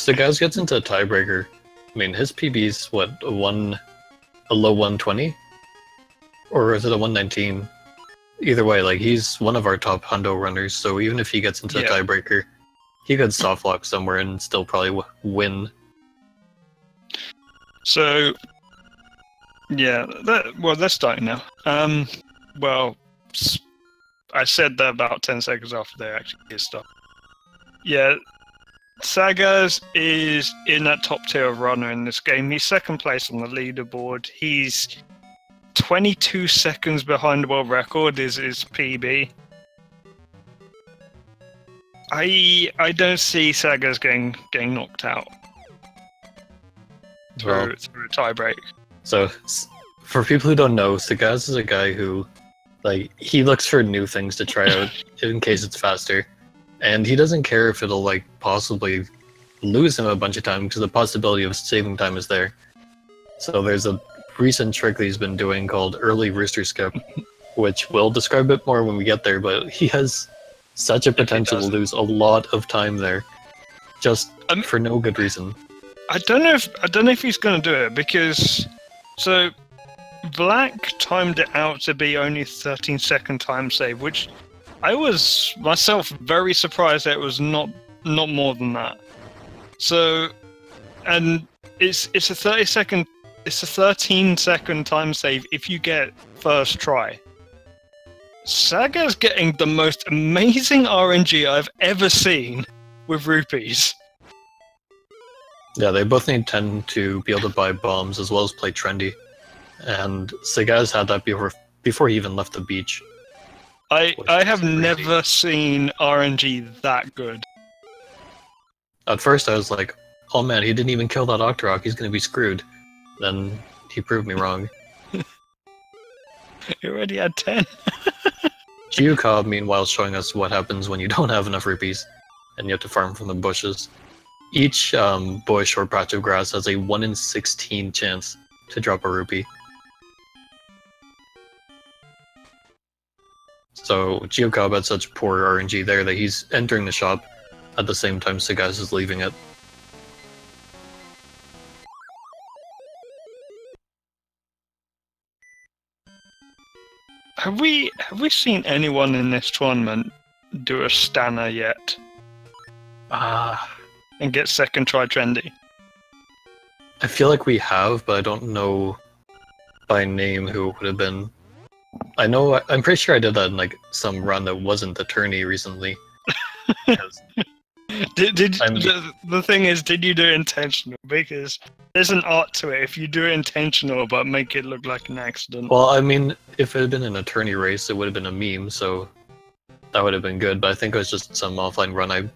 Sagaz gets into a tiebreaker, I mean, his PB's what, a low 120? Or is it a 119? Either way, like, he's one of our top hundo runners, so even if he gets into a tiebreaker, he could soft lock somewhere and still probably win. So, yeah, they're starting now. Well, I said that about 10 seconds after they actually did start. Yeah, Sagaz is in that top tier of runner in this game. He's second place on the leaderboard. He's 22 seconds behind the world record is his PB. I don't see Sagaz getting knocked out through a tiebreak. So, for people who don't know, Sagaz is a guy who, like, he looks for new things to try out in case it's faster. And he doesn't care if it'll, like, possibly lose him a bunch of time, because the possibility of saving time is there. So there's a recent trick that he's been doing called early rooster skip, which we'll describe it more when we get there, but he has such a potential to lose a lot of time there, just for no good reason. I don't know if he's going to do it, because so Black timed it out to be only 13-second time save, which I was myself very surprised that it was not more than that. So, and it's a 13-second time save if you get first try. Saga's getting the most amazing RNG I've ever seen with rupees. Yeah, they both need 10 to be able to buy bombs as well as play trendy. And Sagaz had that before he even left the beach. I have never seen RNG that good. At first I was like, oh man, he didn't even kill that Octorok, he's gonna be screwed. Then he proved me wrong. He already had 10. Giuocob, meanwhile, showing us what happens when you don't have enough rupees and you have to farm from the bushes. Each bush or patch of grass has a 1 in 16 chance to drop a rupee. So giuocob had such poor RNG there that he's entering the shop at the same time Sagaz is leaving it. Have we seen anyone in this tournament do a Stanner yet? And get second try trendy? I feel like we have, but I don't know by name who it would have been. I'm pretty sure I did that in like some run that wasn't the tourney recently. The thing is, did you do it intentional? Because there's an art to it if you do it intentional but make it look like an accident. Well, I mean, if it had been an attorney race, it would have been a meme, so that would have been good, but I think it was just some offline run I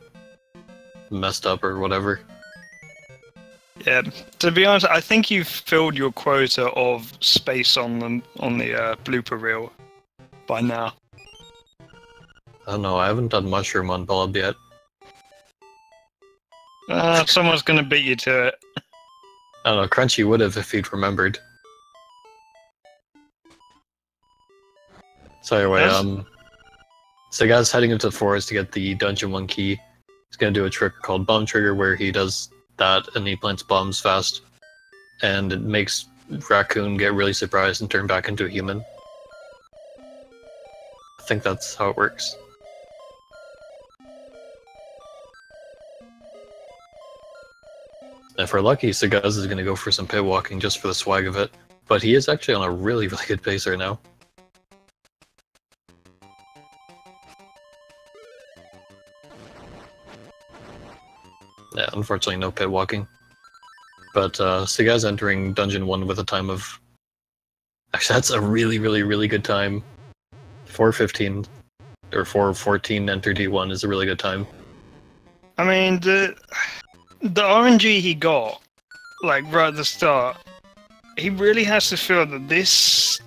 messed up or whatever. Yeah, to be honest, I think you've filled your quota of space on the blooper reel by now. I don't know, I haven't done Mushroom on Bob yet. Someone's gonna beat you to it. I don't know, Crunchy would have if he'd remembered. So anyway, Sagaz heading into the forest to get the Dungeon 1 key. He's gonna do a trick called Bomb Trigger where he does that and he plants bombs fast. And it makes Raccoon get really surprised and turn back into a human. I think that's how it works. If we're lucky, Sagaz is going to go for some pit walking just for the swag of it, but he is actually on a really, really good pace right now. Yeah, unfortunately no pit walking. But Sagaz entering Dungeon 1 with a time of... Actually, that's a really, really, really good time. 4:15 or 4:14 enter D1 is a really good time. I mean, the RNG he got, like, right at the start, he really has to feel that this...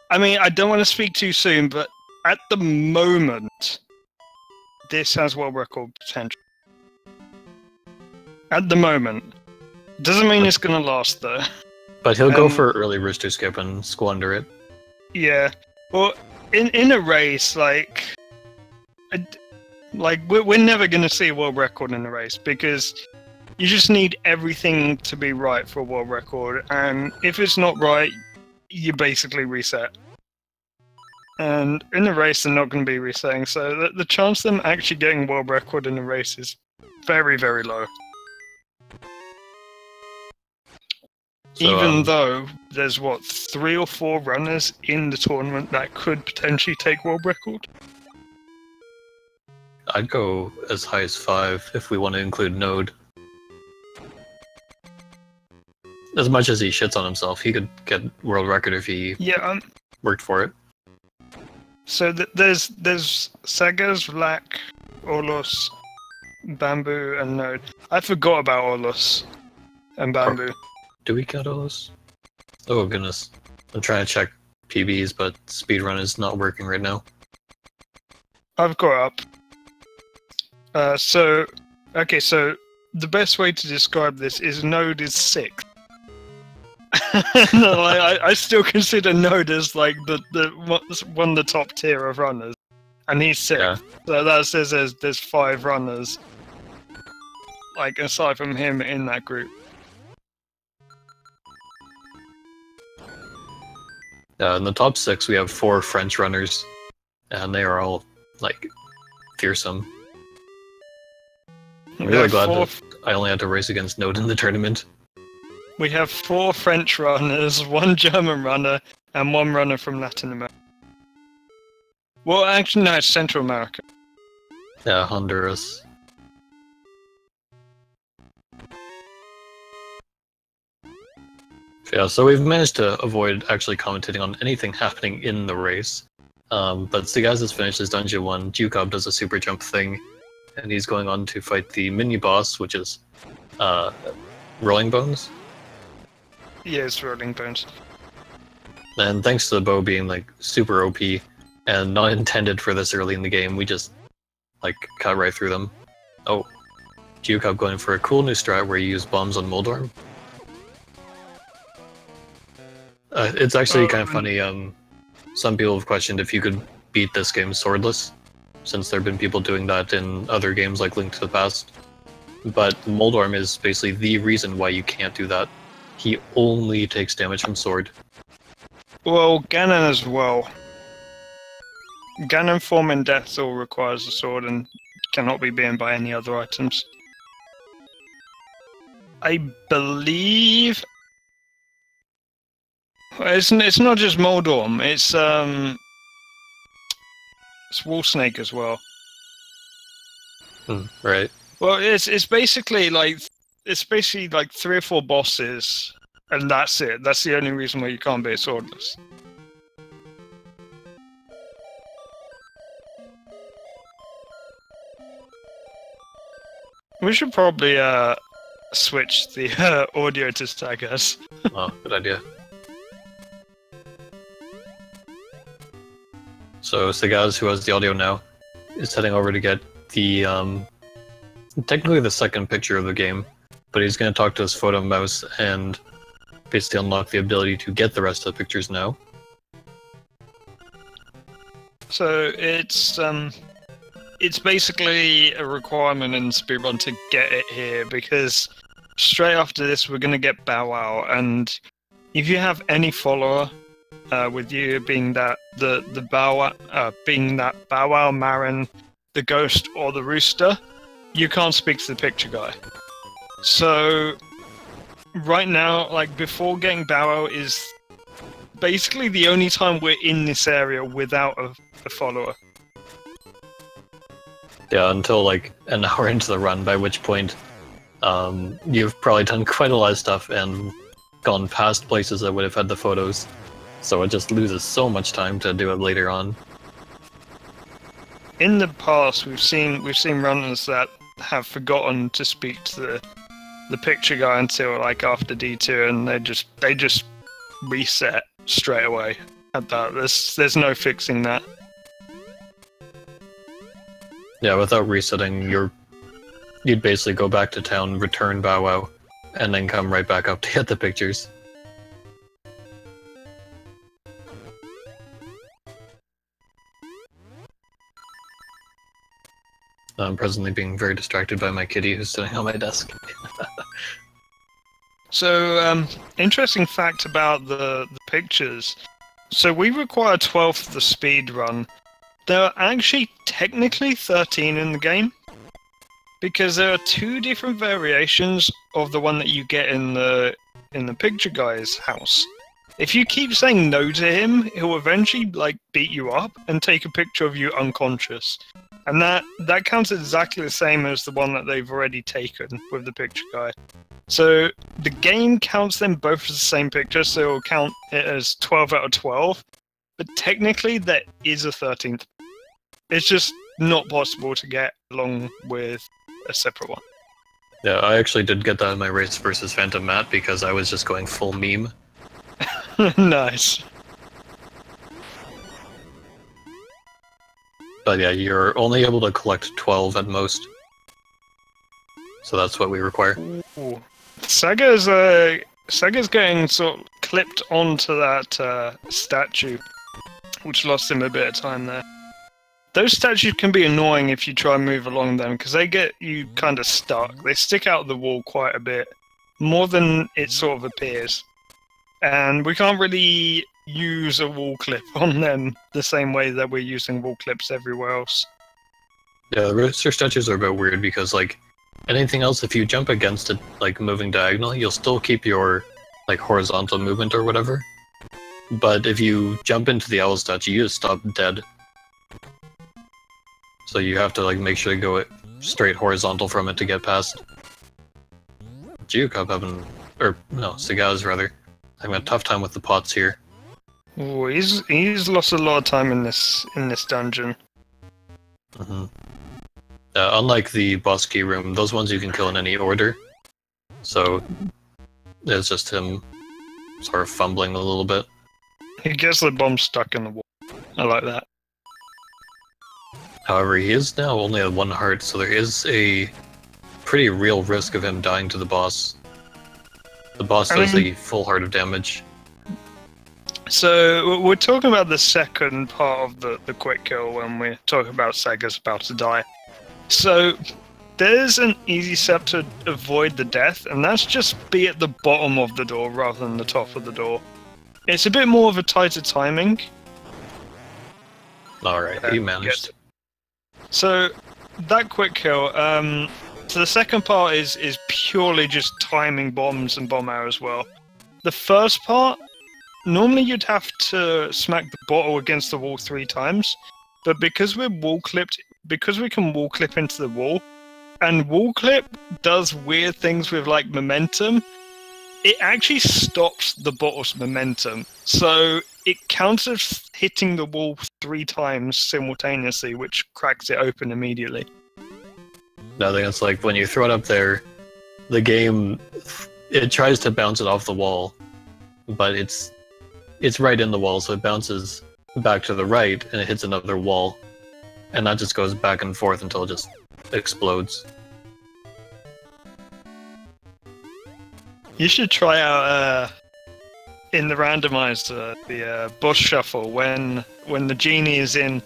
I mean, I don't want to speak too soon, but at the moment, this has world record potential. At the moment. Doesn't mean it's going to last, though. But he'll go for early rooster skip and squander it. Yeah. Well, in a race, like we're never going to see a world record in a race, because You just need everything to be right for a world record, and if it's not right, you basically reset. And in the race, they're not going to be resetting, so the chance of them actually getting world record in the race is very, very low. So, Even though there's, what, 3 or 4 runners in the tournament that could potentially take world record? I'd go as high as 5 if we want to include Node. As much as he shits on himself, he could get world record if he worked for it. So there's Sagaz, Lack, Orlos, Bamboo, and Node. I forgot about Orlos and Bamboo. Do we count all this? Oh goodness. I'm trying to check PBs, but speedrun is not working right now. I've got up. So the best way to describe this is Node is 6. No, I still consider Node as like one of the top tier of runners, and he's 6. Yeah. So that says there's 5 runners, like aside from him in that group. In the top 6, we have 4 French runners, and they are all like fearsome. I'm really glad that I only had to race against Node in the tournament. We have 4 French runners, 1 German runner, and 1 runner from Latin America. Well, actually, no, it's Central America. Yeah, Honduras. Yeah, so we've managed to avoid actually commentating on anything happening in the race. But Sagaz has finished his Dungeon 1, giuocob does a super jump thing, and he's going on to fight the mini-boss, which is Rolling Bones? Yes, Rolling Bones. And thanks to the bow being like super OP and not intended for this early in the game, we just like cut right through them. Oh, giuocob going for a cool new strat where you use bombs on Moldorm. It's actually kind of funny. Some people have questioned if you could beat this game swordless, since there have been people doing that in other games like Link to the Past. But Moldorm is basically the reason why you can't do that. He only takes damage from sword. Well, Ganon as well. Ganon form in Death all requires a sword and cannot be beaten by any other items. I believe... It's not just Moldorm, it's Wall Snake as well. Right. Well, it's basically like 3 or 4 bosses, and that's it. That's the only reason why you can't be swordless. We should probably switch the audio to Sagaz. Oh, good idea. So Sagaz, who has the audio now, is heading over to get the technically the second picture of the game, but he's going to talk to his photo mouse and basically unlock the ability to get the rest of the pictures now. So it's basically a requirement in speedrun to get it here, because straight after this we're going to get Bow Wow, and if you have any follower with you being that the Bow Wow, being that Bow Wow, Marin, the Ghost, or the Rooster, you can't speak to the picture guy. So right now, like before getting Bow Wow is basically the only time we're in this area without a follower. Yeah, until like an hour into the run, by which point you've probably done quite a lot of stuff and gone past places that would have had the photos. So it just loses so much time to do it later on. In the past, we've seen runners that have forgotten to speak to the picture guy until like after D2, and they just reset straight away at that. There's no fixing that. Yeah, without resetting, you'd basically go back to town, return Bow Wow, and then come right back up to get the pictures. I'm presently being very distracted by my kitty who's sitting on my desk. So, interesting fact about the pictures. So we require 12 for the speed run. There are actually technically 13 in the game, because there are 2 different variations of the one that you get in the picture guy's house. If you keep saying no to him, he'll eventually beat you up and take a picture of you unconscious. And that counts exactly the same as the one that they've already taken with the picture guy. So the game counts them both as the same picture, so it'll count it as 12 out of 12. But technically, there is a 13th. It's just not possible to get along with a separate one. Yeah, I actually did get that in my race versus Phantom Matt because I was just going full meme. Nice. But yeah, you're only able to collect 12 at most. So that's what we require. Ooh. Sagaz getting sort of clipped onto that statue, which lost him a bit of time there. Those statues can be annoying if you try and move along them, because they get you kind of stuck. They stick out the wall quite a bit, more than it sort of appears. And we can't really use a wall clip on them the same way that we're using wall clips everywhere else. Yeah, the rooster statues are a bit weird because, anything else, if you jump against it, moving diagonal, you'll still keep your, horizontal movement or whatever. But if you jump into the owl statue, you just stop dead. So you have to, make sure to go straight horizontal from it to get past. Giuocob Sagaz rather, having a tough time with the pots here. Ooh, he's lost a lot of time in this dungeon. Mm-hmm. Unlike the boss key room, those ones you can kill in any order. So it's just him sort of fumbling a little bit. He gets the bomb stuck in the wall. I like that. However, he is now only at 1 heart, so there is a pretty real risk of him dying to the boss. The boss does the full heart of damage. So we're talking about the second part of the quick kill when we're talking about Sagaz about to die. So there's an easy step to avoid the death, and that's just be at the bottom of the door rather than the top of the door. It's a bit more of a tighter timing. Alright, he managed. So that quick kill, so the second part is purely just timing bombs and bomb arrows well. The first part, normally you'd have to smack the bottle against the wall 3 times, but because we can wall clip into the wall, and wall clip does weird things with momentum, it actually stops the bottle's momentum. So it counts as hitting the wall 3 times simultaneously, which cracks it open immediately. I think it's when you throw it up there, the game, it tries to bounce it off the wall, but it's right in the wall, so it bounces back to the right, and it hits another wall, and that just goes back and forth until it just explodes. You should try out in the randomized the boss shuffle when the genie is in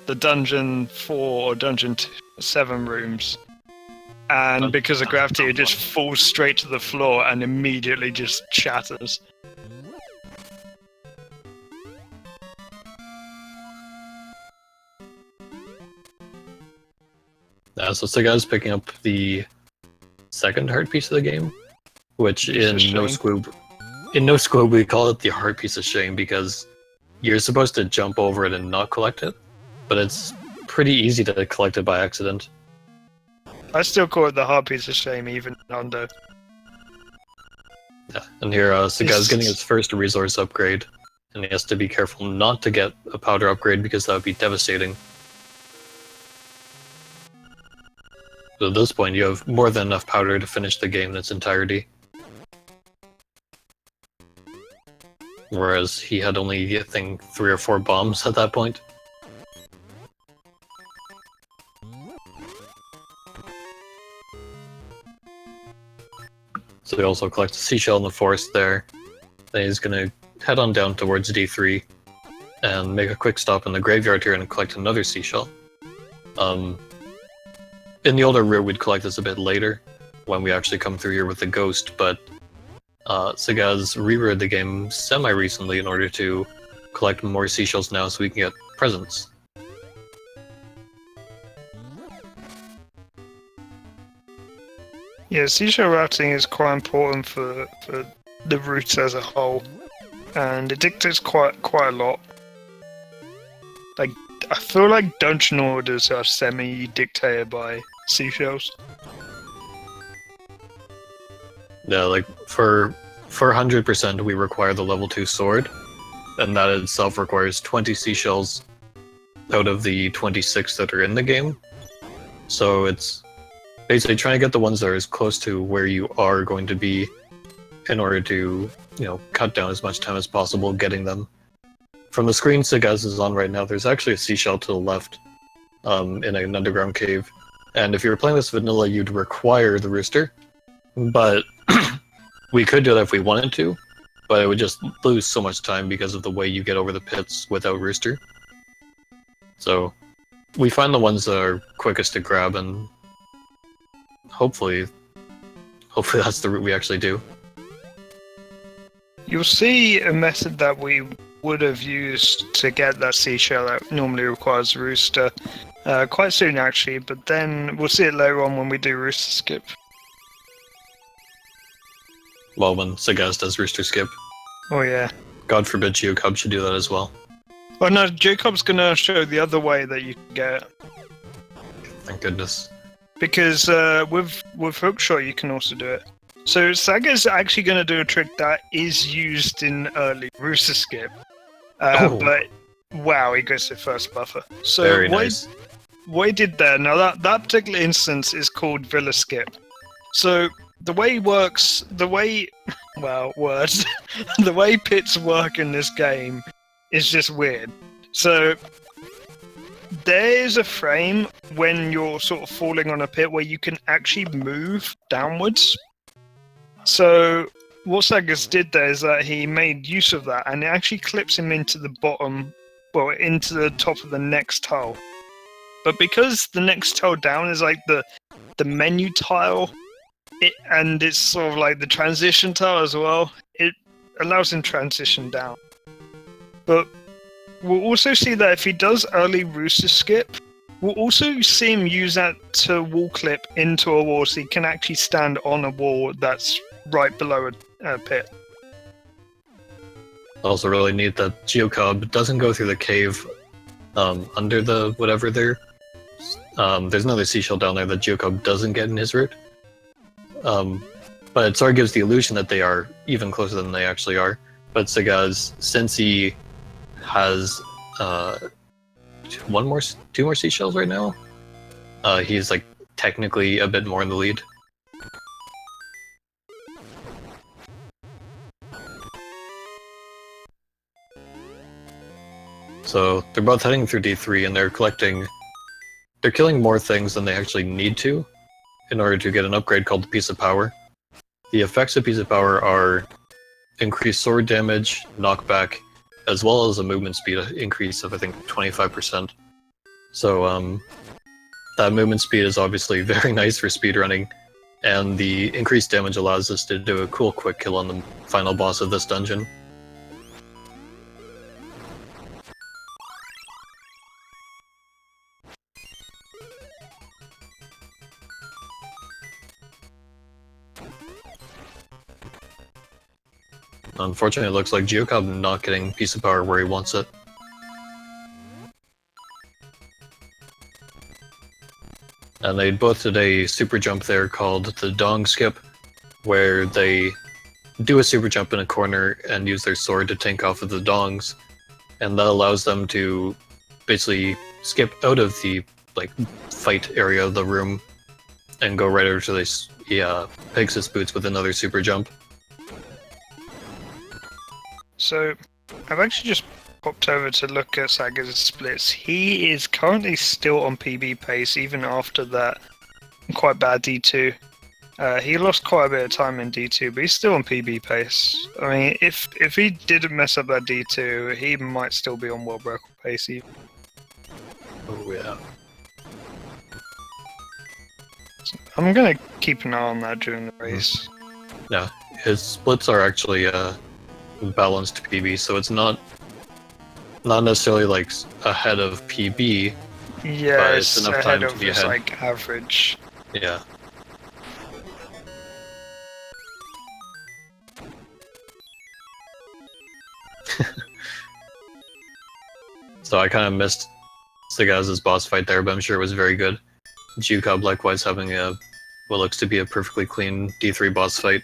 the dungeon 4 or dungeon 7 rooms, and because of gravity it just falls straight to the floor and immediately just shatters. So Sagaz picking up the second heart piece of the game, which in No Squib we call it the heart piece of shame because you're supposed to jump over it and not collect it, but it's pretty easy to collect it by accident. I still call it the heart piece of shame, even under. Yeah, and here Sagaz is getting his first resource upgrade, and he has to be careful not to get a powder upgrade because that would be devastating. So at this point, you have more than enough powder to finish the game in its entirety. Whereas he had only, I think, 3 or 4 bombs at that point. So he also collects a seashell in the forest there. Then he's going to head on down towards D3 and make a quick stop in the graveyard here and collect another seashell. in the older route, we'd collect this a bit later, when we actually come through here with the ghost, but Sagaz rewrote the game semi-recently in order to collect more seashells now so we can get presents. Yeah, seashell routing is quite important for the route as a whole, and it dictates quite a lot. Like, I feel like dungeon orders are semi-dictated by seashells. Yeah, like for 100% we require the level 2 sword, and that itself requires 20 seashells out of the 26 that are in the game. So it's basically trying to get the ones that are as close to where you are going to be in order to, you know, cut down as much time as possible getting them. From the screen Sagaz is on right now, there's actually a seashell to the left in an underground cave. And if you were playing this vanilla, you'd require the rooster. But we could do that if we wanted to, but it would just lose so much time because of the way you get over the pits without rooster. So we find the ones that are quickest to grab, and hopefully that's the route we actually do. You'll see a method that we would have used to get that seashell that normally requires rooster quite soon actually, but then we'll see it later on when we do rooster skip. Well, when Sagaz does rooster skip. Oh yeah. God forbid giuocob should do that as well. Oh no, giuocob's gonna show the other way that you can get it. Thank goodness. Because with hookshot you can also do it. So Sagaz is actually gonna do a trick that is used in early rooster skip. But wow, he goes to first buffer. So very nice. What he did there, now that particular instance is called Villa Skip. So the way it works, the way pits work in this game is just weird. So there's a frame when you're sort of falling on a pit where you can actually move downwards. So what Sagaz did there is that he made use of that, and it actually clips him into the bottom, well, into the top of the next tile. But because the next tile down is like the menu tile, and it's sort of like the transition tile as well, it allows him transition down. But we'll also see that if he does early rooster skip, we'll also see him use that to wall clip into a wall, so he can actually stand on a wall that's right below a pit. Also really neat that giuocob doesn't go through the cave under the whatever there. There's another seashell down there that giuocob doesn't get in his route. But it sort of gives the illusion that they are even closer than they actually are. But Sagaz, since he has two more seashells right now, he's like technically a bit more in the lead. So they're both heading through D3 and they're killing more things than they actually need to in order to get an upgrade called the Piece of Power. The effects of Piece of Power are increased sword damage, knockback, as well as a movement speed increase of I think 25%. So that movement speed is obviously very nice for speedrunning, and the increased damage allows us to do a cool quick kill on the final boss of this dungeon. Unfortunately, it looks like giuocob not getting Piece of Power where he wants it. And they both did a super jump there called the Dong Skip, where they do a super jump in a corner and use their sword to tank off of the dongs, and that allows them to basically skip out of the fight area of the room and go right over to the Pegasus boots with another super jump. So, I've actually just popped over to look at Sagaz's splits. He is currently still on PB pace, even after that quite bad D2. He lost quite a bit of time in D2, but he's still on PB pace. I mean, if he didn't mess up that D2, he might still be on world record pace even. Oh yeah. I'm gonna keep an eye on that during the race. Yeah, his splits are actually balanced PB, so it's not necessarily like ahead of PB, Yeah, but it's it's enough ahead time to of be his ahead. like average. Yeah. So I kind of missed Sagaz's boss fight there, but I'm sure it was very good. giuocob likewise having what looks to be a perfectly clean D3 boss fight.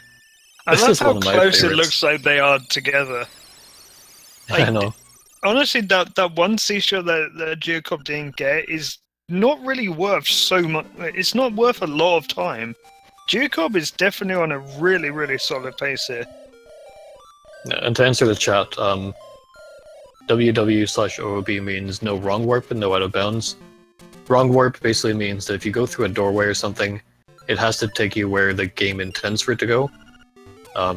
I This love is how one of my close it favorites. looks like they are together. I know. Honestly, that one seashore that giuocob didn't get is not really worth so much. It's not worth a lot of time. giuocob is definitely on a really, really solid pace here. And to answer the chat, WW/OOB means no wrong warp and no out of bounds. Wrong warp basically means that if you go through a doorway or something, it has to take you where the game intends for it to go.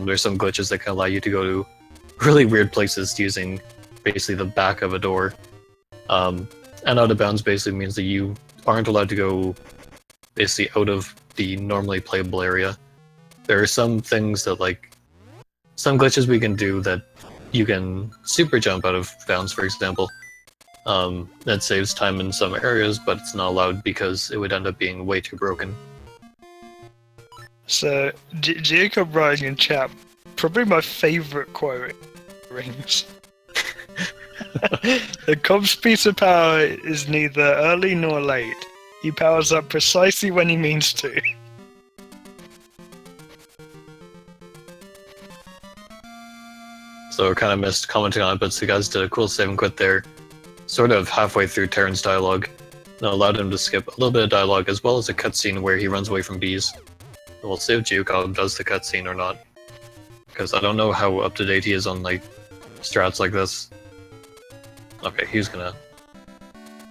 There's some glitches that can allow you to go to really weird places using basically the back of a door. And out of bounds basically means that you aren't allowed to go basically out of the normally playable area. There are some things that, like, some glitches we can do that you can super jump out of bounds, for example. That saves time in some areas, but it's not allowed because it would end up being way too broken. So, giuocob writing in chat, probably my favourite quote rings. The cob's piece of power is neither early nor late. He powers up precisely when he means to. So kind of missed commenting on it, but Sagaz did a cool save and quit there, sort of halfway through Terran's dialogue, and allowed him to skip a little bit of dialogue as well as a cutscene where he runs away from bees. And we'll see if giuocob does the cutscene or not, because I don't know how up to date he is on like strats like this. Okay, he's gonna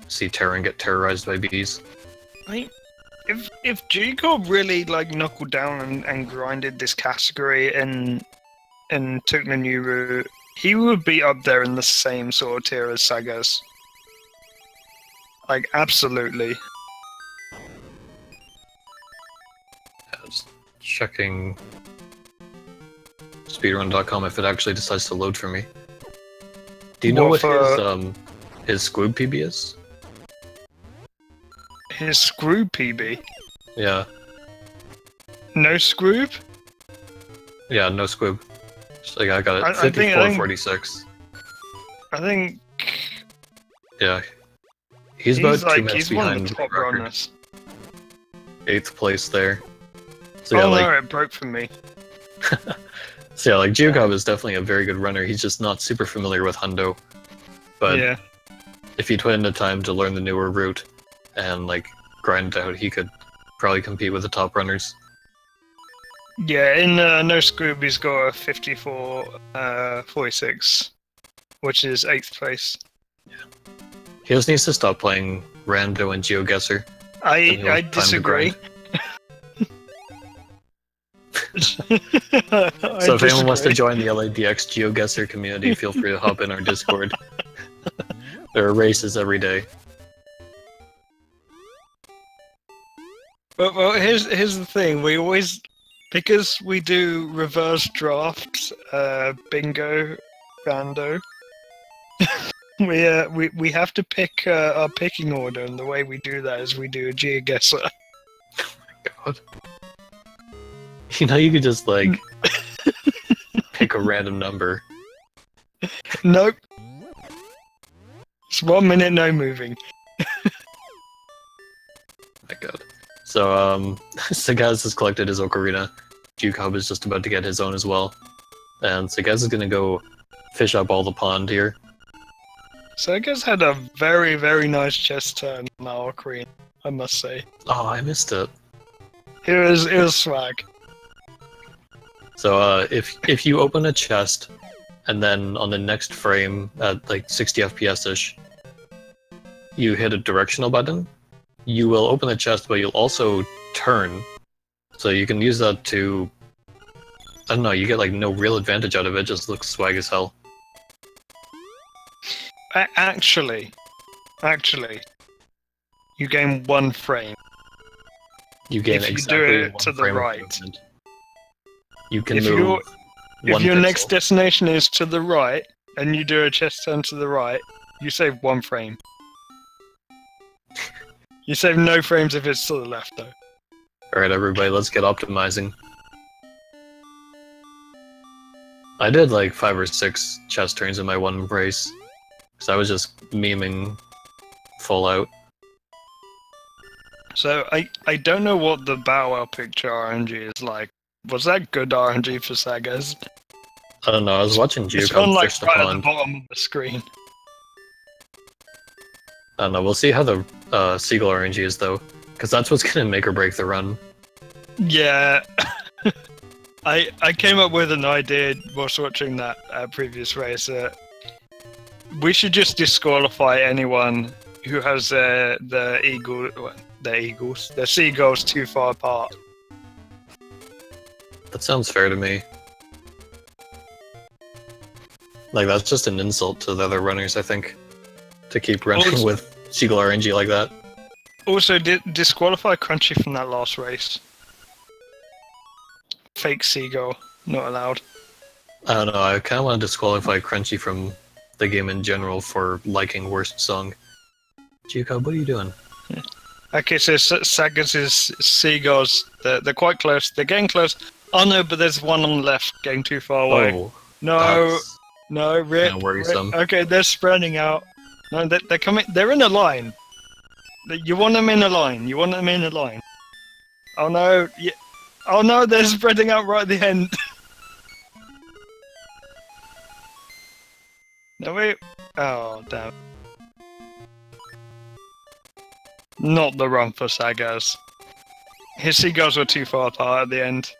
see Terran get terrorized by bees. I mean, if giuocob really like knuckled down and grinded this category and took the new route, he would be up there in the same sort of tier as Sagaz. Like, absolutely. I was checking speedrun.com if it actually decides to load for me. Do you know what his squib PB is? His screw PB? Yeah. No screw? Yeah, no squib. So, I got it. I think 54.46. I think Yeah. He's about 2 minutes he's behind one of the top record. runners. 8th place there. So yeah, Oh like, no, it broke for me. so yeah, like giuocob is definitely a very good runner. He's just not super familiar with Hundo. But Yeah. if he put in the time to learn the newer route and like grind it out, he could probably compete with the top runners. Yeah, in No Scoob, he's got a 54.46, which is 8th place. He just needs to stop playing Rando and GeoGuessr. I disagree. So if anyone wants to join the LADX GeoGuessr community, feel free to hop in our Discord. There are races every day. Well, here's the thing. We always, because we do reverse draft, bingo, rando. We have to pick our picking order, and the way we do that is we do a GeoGuessr. Oh my god. You know, you could just like pick a random number. Nope. It's 1 minute, no moving. My god. So, Sagaz has collected his ocarina. giuocob is just about to get his own as well. And Sagaz is gonna go fish up all the pond here. Sagaz had a very, very nice chest turn on our queen, I must say. Oh, I missed it. It was swag. So, if you open a chest, and then on the next frame at like 60 FPS-ish, you hit a directional button, you will open the chest, but you'll also turn. So you can use that to, I don't know, you get like no real advantage out of it, just looks swag as hell. Actually, you gain 1 frame. You gain if you exactly do it one to the frame of right. movement. You can If move If one your pixel. next destination is to the right, and you do a chest turn to the right, you save 1 frame. You save no frames if it's to the left, though. Alright, everybody, let's get optimizing. I did like 5 or 6 chest turns in my one race, because I was just memeing full out. So, I don't know what the Bow Wow picture RNG is like. Was that good RNG for Sagaz? I don't know, I was watching It's on, giuocob like, fish the right at the pond. bottom of the screen. I don't know, we'll see how the seagull RNG is though, because that's what's gonna make or break the run. Yeah. I came up with an idea whilst watching that previous race. We should just disqualify anyone who has their seagulls too far apart. That sounds fair to me. Like, that's just an insult to the other runners, I think, to keep running Also- with seagull RNG like that. Also, disqualify Crunchy from that last race. Fake seagull, not allowed. I don't know, I kind of want to disqualify Crunchy from the game in general for liking worst song. giuocob, what are you doing? Okay, so Sagaz's seagulls, they're quite close. They're getting close. Oh no, but there's one on the left getting too far away. Oh, No, that's no, Rip. kinda worrisome. Okay, they're spreading out. No, they're coming. They're in a line. You want them in a line. You want them in a line. Oh no! Yeah. Oh no! They're spreading out right at the end. No wait. Oh damn. Not the run for Sagaz. His seagulls were too far apart at the end.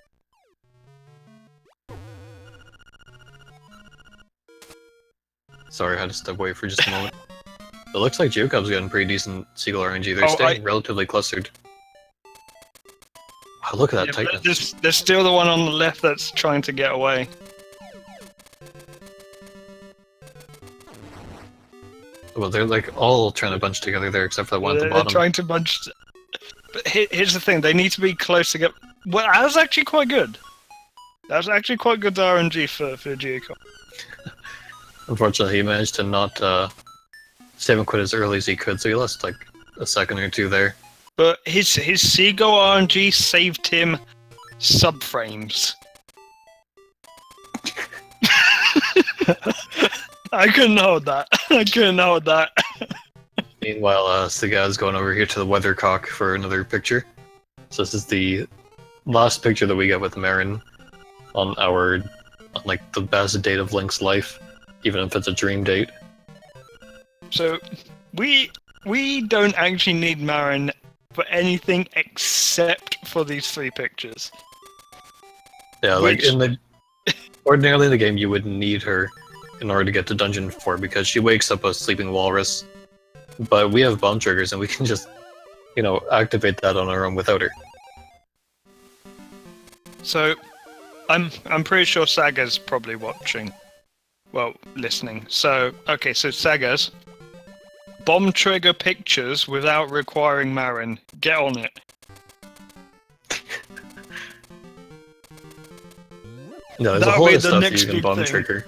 Sorry, I had to step away for just a moment. It looks like giuocob's getting pretty decent seagull RNG. They're staying relatively clustered. Oh, look at that Yeah, tightness. there's still the one on the left that's trying to get away. Well, they're like all trying to bunch together there, except for that one at the They're bottom. trying to bunch. But here's the thing: they need to be close to get. Well, that was actually quite good. That was actually quite good RNG for giuocob. Unfortunately, he managed to not save and quit as early as he could, so he lost like a second or two there. But his seagull RNG saved him subframes. I couldn't hold that. I couldn't hold that. Meanwhile, Sagaz going over here to the weathercock for another picture. So this is the last picture that we get with Marin on like the best date of Link's life, even if it's a dream date. So we don't actually need Marin for anything except for these 3 pictures. Yeah, like Which- in the ordinarily in the game, you would need her in order to get to Dungeon 4 because she wakes up a sleeping walrus. But we have bomb triggers and we can just, activate that on our own without her. So I'm pretty sure Saga's probably watching. Well, listening. So okay, so Sagaz, bomb trigger pictures without requiring Marin. Get on it. No, there's a That'll whole be lot of the stuff next you can big bomb thing. trigger.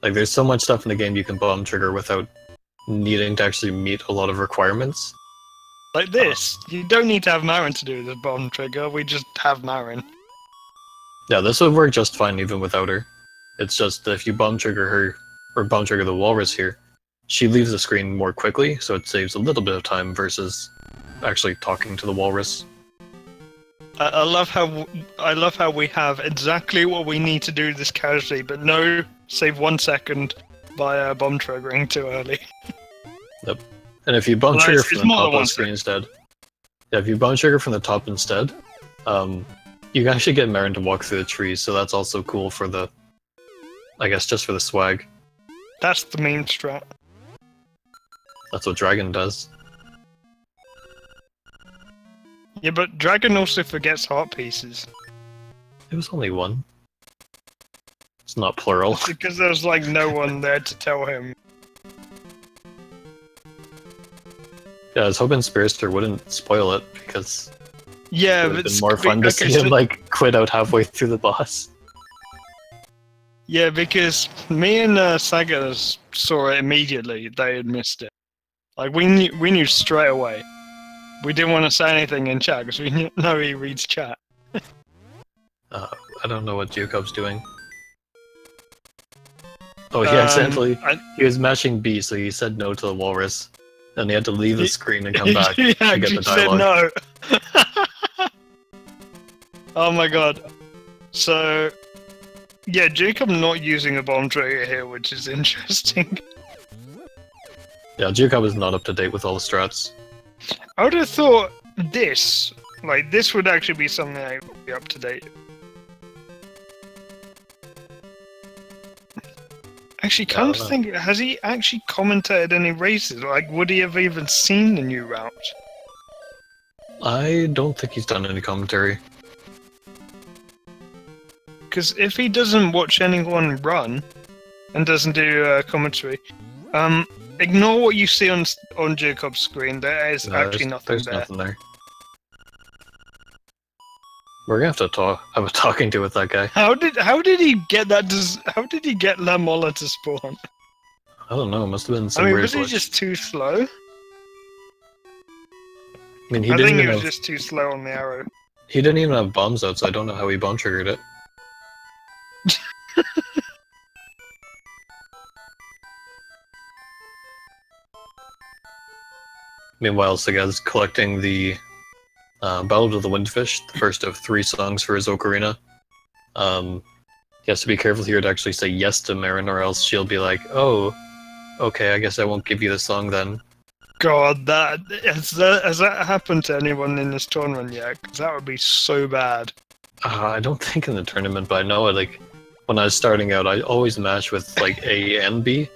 Like, there's so much stuff in the game you can bomb trigger without needing to actually meet a lot of requirements. Like this. You don't need to have Marin to do the bomb trigger. We just have Marin. Yeah, this would work just fine even without her. It's just that if you bomb trigger her, or bomb trigger the walrus here, she leaves the screen more quickly, so it saves a little bit of time versus actually talking to the walrus. I love how we have exactly what we need to do this casually, but no, save 1 second by bomb triggering too early. Yep. And if you bomb Well, trigger it's from the more top than of the 1 screen instead, yeah, if you bomb trigger from the top instead, you can actually get Marin to walk through the trees, so that's also cool for the, I guess, just for the swag. That's the meme strat. That's what Dragon does. Yeah, but Dragon also forgets heart pieces. It was only one. It's not plural. Because there's like no one there to tell him. Yeah, I was hoping Spearster wouldn't spoil it, because Yeah, It would have but been more fun to see him like quit out halfway through the boss. Yeah, because me and Sagaz saw it immediately. They had missed it. Like we knew straight away. We didn't want to say anything in chat because we know he reads chat. I don't know what giuocob's doing. Oh, he accidentally... He was mashing B, so he said no to the walrus. And he had to leave the screen and come back to get the dialogue. Said no. Oh my god. So... Yeah, Jacob not using a bomb trigger here, which is interesting. Yeah, giuocob is not up to date with all the strats. I would have thought this would actually be something that would be up to date. Actually, come to think, has he actually commentated any races? Like, would he have even seen the new route? I don't think he's done any commentary. Because if he doesn't watch anyone run, and doesn't do commentary, ignore what you see on giuocob's screen. There is actually nothing there. There's nothing there. We're gonna have to have a talking to with that guy. How did he get that? How did he get La Mola to spawn? I don't know. It must have been some weird was he glitch. just too slow? I mean, I think he was just too slow on the arrow. He didn't even have bombs out, so I don't know how he bomb triggered it. Meanwhile, Sagaz collecting the Battle of the Windfish, the first of 3 songs for his ocarina. He has to be careful here to actually say yes to Marin, or else she'll be like, "Oh, okay, I guess I won't give you the song then." God, has that happened to anyone in this tournament yet? Because that would be so bad. I don't think in the tournament, but I know like when I was starting out, I always match with like A and B,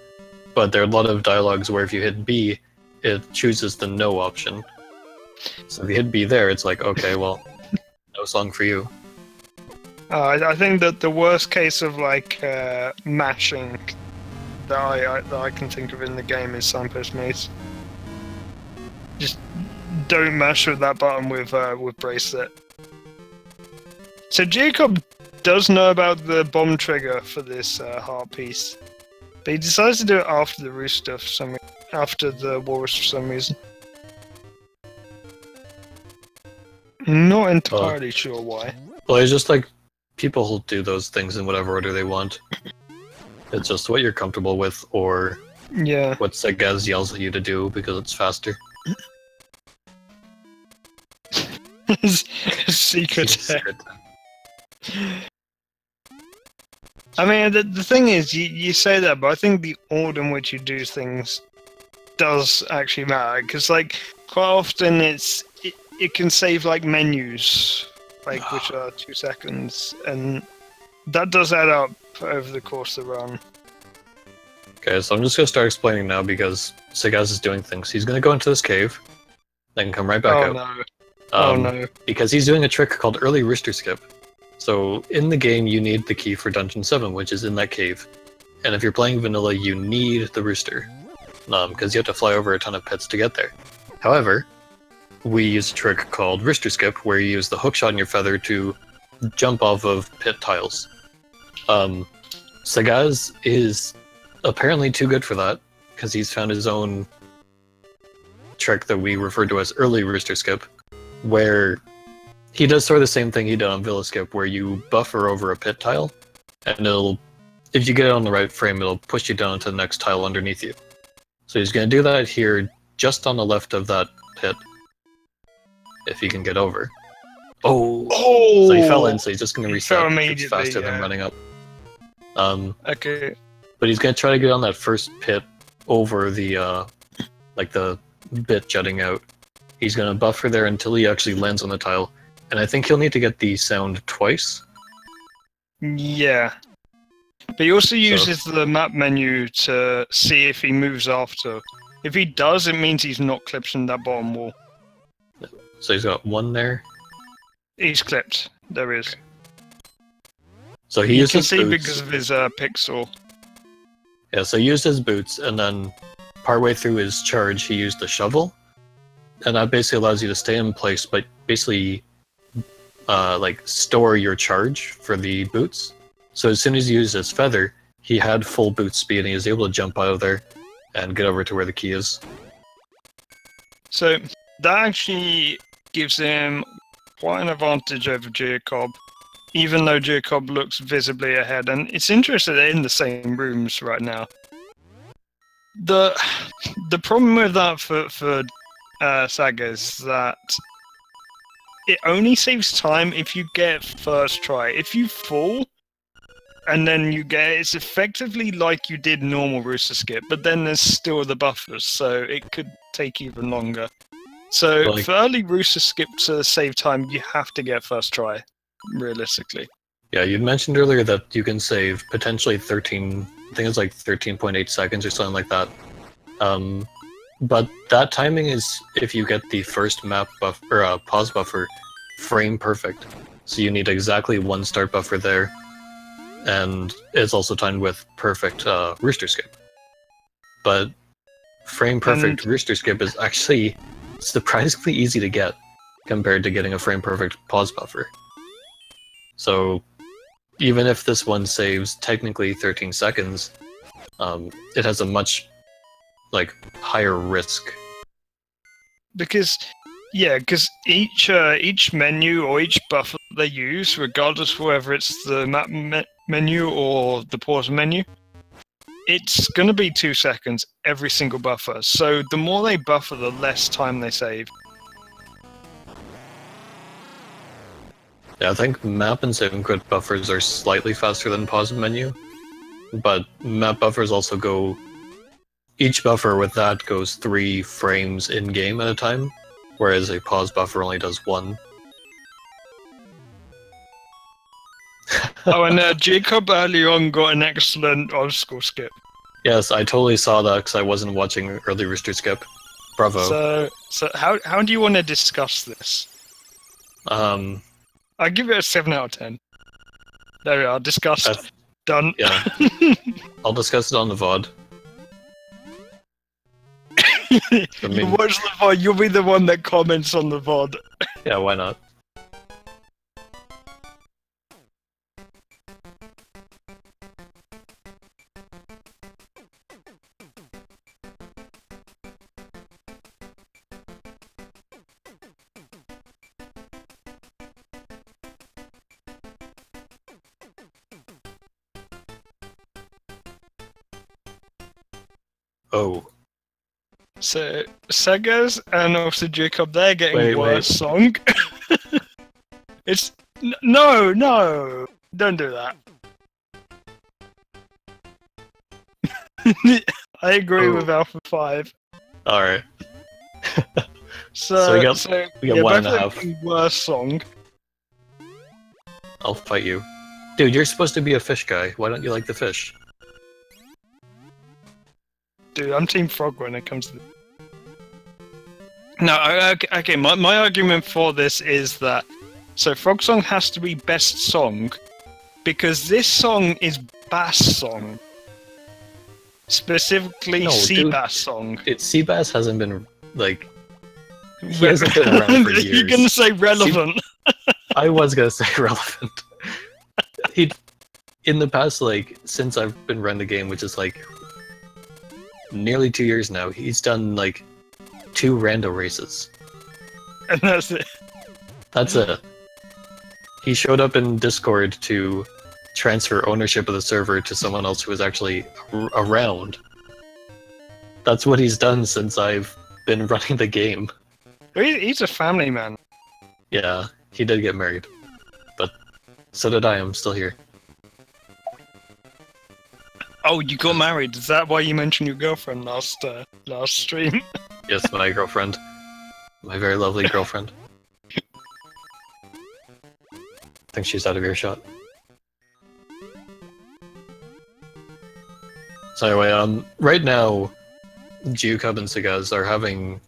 but there are a lot of dialogues where if you hit B, it chooses the no option. So if you hit B there, it's like, okay, well, no song for you. I think that the worst case of like mashing that I can think of in the game is Signpost Maze. Just don't mash with that button with bracelet. So giuocob does know about the bomb trigger for this heart piece, but he decides to do it after the rooster after the walrus for some reason. Not entirely sure why. Well, it's just like people will do those things in whatever order they want. It's just what you're comfortable with, or what Sagaz yells at you to do because it's faster. Secret. I mean, the thing is, you say that, but I think the order in which you do things does actually matter, because like quite often it can save like menus, like which are 2 seconds, and that does add up over the course of the run. Okay, so I'm just gonna start explaining now because Sagaz is doing things. He's gonna go into this cave, then come right back out. No. Oh no! Because he's doing a trick called early rooster skip. So in the game, you need the key for Dungeon 7, which is in that cave. And if you're playing vanilla, you need the rooster, because you have to fly over a ton of pits to get there. However, we use a trick called rooster skip, where you use the hookshot in your feather to jump off of pit tiles. Sagaz is apparently too good for that, because he's found his own trick that we refer to as early rooster skip, where he does sort of the same thing he did on Villa Skip, where you buffer over a pit tile, and if you get it on the right frame, it'll push you down to the next tile underneath you. So he's going to do that here, just on the left of that pit, if he can get over. Oh! So he fell in, so he's just going to reset. It's faster than running up. Okay. But he's going to try to get on that first pit over the, like the bit jutting out. He's going to buffer there until he actually lands on the tile. And I think he'll need to get the sound twice. Yeah. But he also uses the map menu to see if he moves after. If he does, it means he's not clipped in that bottom wall. So he's got 1 there. He's clipped. There is. Okay. So he used his boots. You can see because of his pixel. Yeah, so he used his boots, and then partway through his charge, he used the shovel. And that basically allows you to stay in place, but basically like store your charge for the boots. So as soon as you use his feather, he had full boot speed and he was able to jump out of there and get over to where the key is. So that actually gives him quite an advantage over giuocob, even though giuocob looks visibly ahead. And it's interesting they're in the same rooms right now. The problem with that for Sagaz is that it only saves time if you get first try. If you fall and then you get it's effectively like you did normal rooster skip, but then there's still the buffers, so it could take even longer. So Like, for early rooster skip to save time, you have to get first try, realistically. yeah, you mentioned earlier that you can save potentially 13, I think it's like 13.8 seconds or something like that. But that timing is if you get the first map buff or pause buffer frame perfect. So you need exactly one start buffer there, and it's also timed with perfect rooster skip. But frame perfect rooster skip is actually surprisingly easy to get compared to getting a frame perfect pause buffer. So even if this one saves technically 13 seconds, it has a much higher risk. Because each menu or each buffer they use, regardless of whether it's the map menu or the pause menu, it's going to be 2 seconds every single buffer. So the more they buffer, the less time they save. Yeah, I think map and save and quit buffers are slightly faster than pause menu, but map buffers also go... Each buffer with that goes 3 frames in-game at a time, whereas a pause buffer only does 1. Oh, and giuocob early on got an excellent obstacle skip. Yes, I totally saw that because I wasn't watching early rooster skip. Bravo. So how do you want to discuss this? Um, I give it a 7 out of 10. There we are, discussed. Done. Yeah. I'll discuss it on the VOD. You watch the VOD, you'll be the one that comments on the VOD. Yeah, why not? Oh. So, Sagaz and also giuocob, they're getting worse song. It's... No! Don't do that. I agree with Alpha 5. Alright. So we got 1.5. Worse song. I'll fight you. Dude, you're supposed to be a fish guy. Why don't you like the fish? Dude, I'm Team Frog when it comes to... No, okay, my argument for this is that... So Frog Song has to be best song, because this song is bass song. Specifically, Seabass song. Dude, Seabass hasn't been, he hasn't been around for years. You're gonna say relevant. I was gonna say relevant. In the past, since I've been running the game, which is, nearly 2 years now, he's done, 2 rando races. And that's it. That's it. He showed up in Discord to transfer ownership of the server to someone else who was actually around. That's what he's done since I've been running the game. He's a family man. Yeah, he did get married. But so did I, I'm still here. Oh, you got married. Is that why you mentioned your girlfriend last stream? Yes, my girlfriend. My very lovely girlfriend. I think she's out of earshot. So anyway, right now, giuocob and Sagaz are having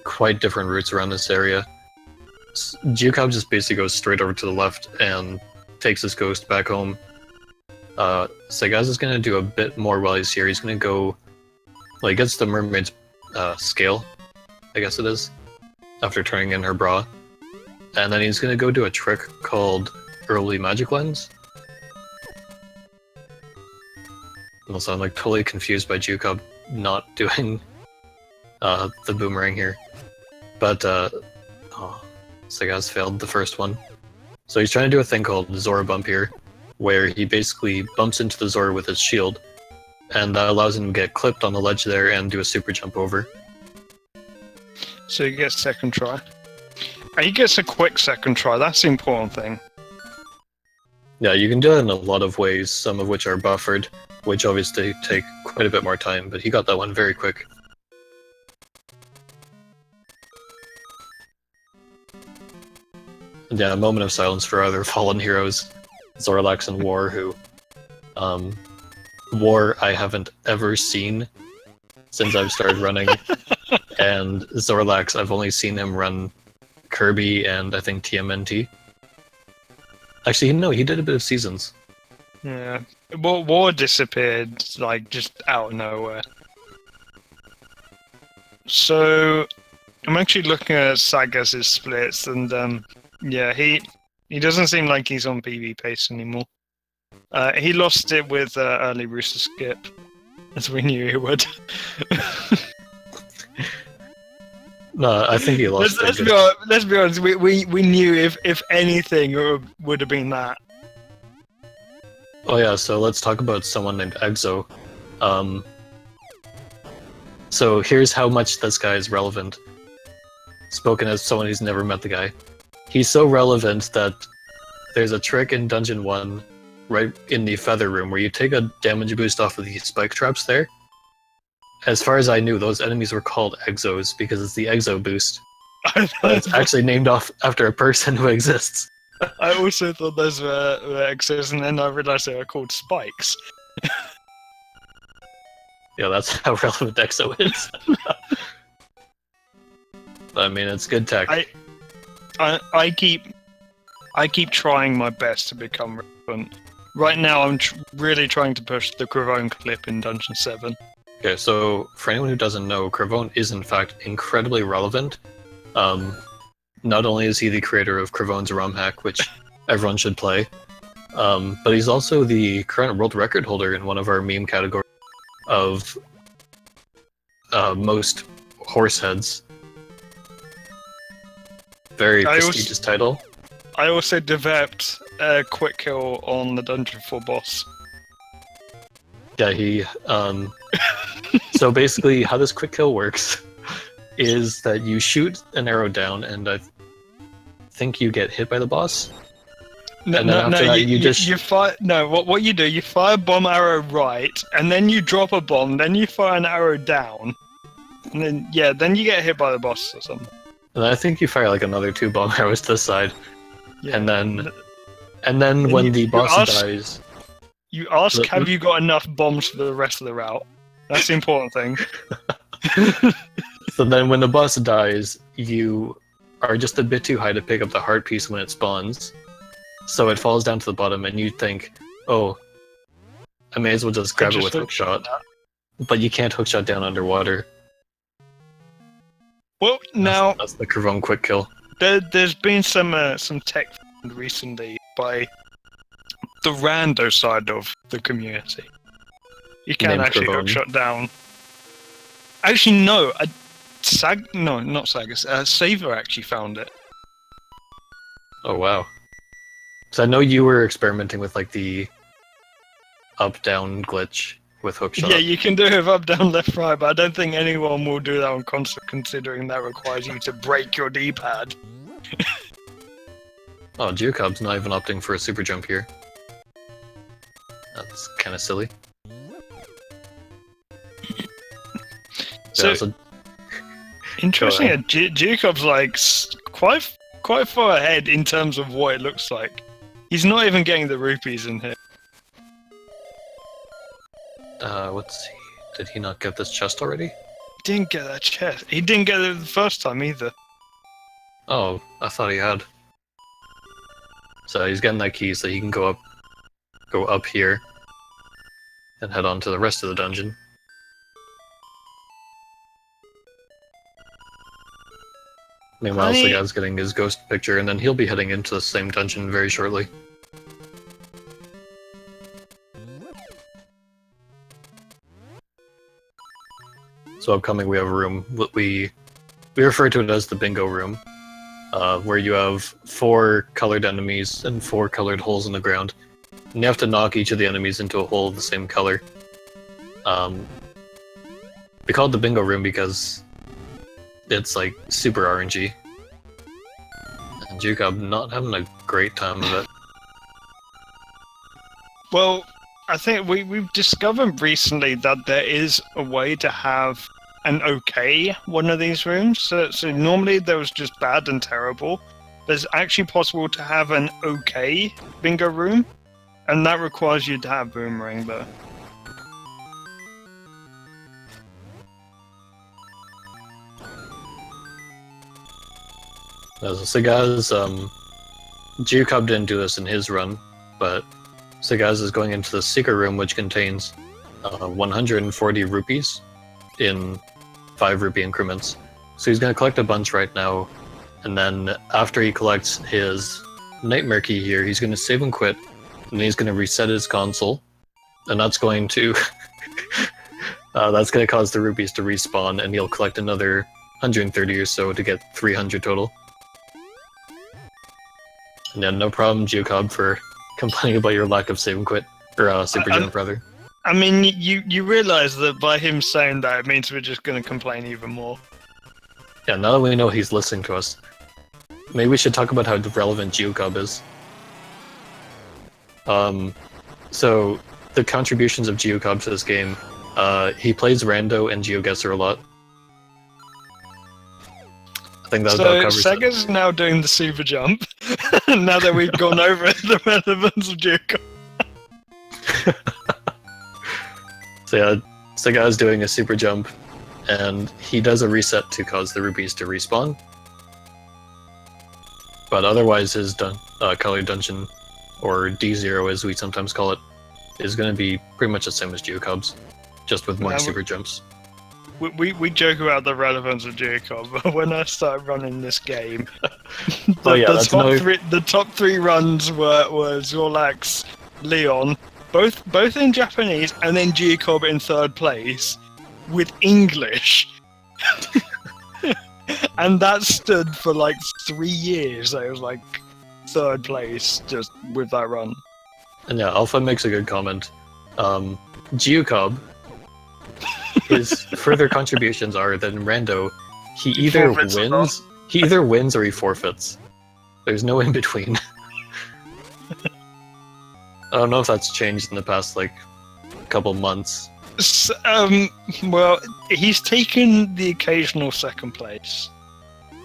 quite different routes around this area. giuocob just basically goes straight over to the left and takes his ghost back home. Sagaz is going to do a bit more while he's here. He's going to go... Well, he gets the mermaid's scale, I guess it is, after turning in her bra. and then he's gonna go do a trick called Early Magic Lens. Also, I'm like totally confused by giuocob not doing the boomerang here. But Sagaz failed the first one. So he's trying to do a thing called Zora Bump here, where he basically bumps into the Zora with his shield, and that allows him to get clipped on the ledge there and do a super jump over. So he gets second try. And he gets a quick second try, that's the important thing. Yeah, you can do it in a lot of ways, some of which are buffered, which obviously take quite a bit more time, but he got that one very quick. And yeah, a moment of silence for other fallen heroes, Zorlax and War, who... War I haven't ever seen since I've started running, and Zorlax I've only seen him run Kirby and I think TMNT. Actually, no, he did a bit of Seasons. Yeah. War disappeared, like, just out of nowhere. So, I'm actually looking at Sagaz's splits, and, yeah, he doesn't seem like he's on PB pace anymore. He lost it with early Rooster Skip, as we knew he would. No, I think he lost let's be honest, we knew if anything, it would have been that. Oh yeah, so let's talk about someone named Exo. So here's how much this guy is relevant. Spoken as someone who's never met the guy. He's so relevant that there's a trick in Dungeon 1, right in the Feather Room, where you take a damage boost off of the spike traps there. As far as I knew, those enemies were called Exos, because it's the Exo boost. But it's actually named off after a person who exists. I also thought those were Exos, and then I realized they were called spikes. Yeah, that's how relevant Exo is. I mean, it's good tech. I keep trying my best to become relevant. Right now, I'm really trying to push the Cravone clip in Dungeon 7. Okay, so for anyone who doesn't know, Cravone is in fact incredibly relevant. Not only is he the creator of Cravone's ROM hack, which everyone should play, but he's also the current world record holder in one of our meme categories of most horse heads. Very prestigious title. I also developed a quick kill on the Dungeon 4 boss. Yeah, he... so basically, how this quick kill works is that you shoot an arrow down, and I think you get hit by the boss. You fire. No, what you do? You fire bomb arrow right, and then you drop a bomb. Then you fire an arrow down, and then you get hit by the boss or something. And I think you fire like another 2 bomb arrows to the side, yeah. and then when the boss dies, you ask, "Have you got enough bombs for the rest of the route?" That's the important thing. So then when the boss dies, you are just a bit too high to pick up the heart piece when it spawns. So it falls down to the bottom, and you think, oh, I may as well just grab it with hookshot. But you can't hookshot down underwater. Well, now... That's the Cravone quick kill. There's been some tech recently by the rando side of the community. You can actually hookshot down. Actually, no. No, not Sagaz. Saver actually found it. Oh, wow. So I know you were experimenting with like the up-down glitch with hookshot. Yeah, you can do it with up, down, left, right, but I don't think anyone will do that on console, considering that requires you to break your D-pad. Oh, giuocob's not even opting for a super jump here. That's kind of silly. So, interesting. giuocob's like quite far ahead in terms of what it looks like. He's not even getting the rupees in here. Let's see. Did he not get this chest already? He didn't get that chest. He didn't get it the first time either. Oh, I thought he had. So he's getting that key so he can go up here and head on to the rest of the dungeon. Meanwhile, Sagaz getting his ghost picture, and then he'll be heading into the same dungeon very shortly. So upcoming, we have a room. We refer to it as the bingo room, where you have 4 colored enemies and 4 colored holes in the ground, and you have to knock each of the enemies into a hole of the same color. We call it the bingo room because it's like super RNG. And giuocob not having a great time of it. Well, I think we've discovered recently that there is a way to have an okay one of these rooms. So normally there was just bad and terrible. There's actually possible to have an okay bingo room, and that requires you to have boomerang though. So Sagaz, giuocob didn't do this in his run, but Sagaz is going into the secret room, which contains 140 rupees in 5 rupee increments. So he's going to collect a bunch right now, and then after he collects his nightmare key here, he's going to save and quit, and then he's going to reset his console, and that's going to that's going to cause the rupees to respawn, and he'll collect another 130 or so to get 300 total. And yeah, no problem, giuocob, for complaining about your lack of save and quit, or super jump, rather. I mean, you realize that by him saying that, it means we're just going to complain even more. Yeah, now that we know he's listening to us, maybe we should talk about how relevant giuocob is. So, the contributions of giuocob to this game, he plays rando and GeoGuessr a lot. I think that covers Sagaz is now doing the super jump, now that we've gone over the relevance of giuocob. So yeah, Sagaz is doing a super jump, and he does a reset to cause the rupees to respawn. But otherwise his colored dungeon, or D0 as we sometimes call it, is going to be pretty much the same as giuocob's, just with more super jumps. We joke about the relevance of giuocob, but when I started running this game, the top 3 runs were Zorlax, Leon, both in Japanese, and then giuocob in 3rd place, with English. And that stood for like 3 years. It was like 3rd place just with that run. And yeah, Alpha makes a good comment. giuocob, his further contributions are that in rando, he either wins or he forfeits. There's no in between. I don't know if that's changed in the past like couple months. Well, he's taken the occasional 2nd place.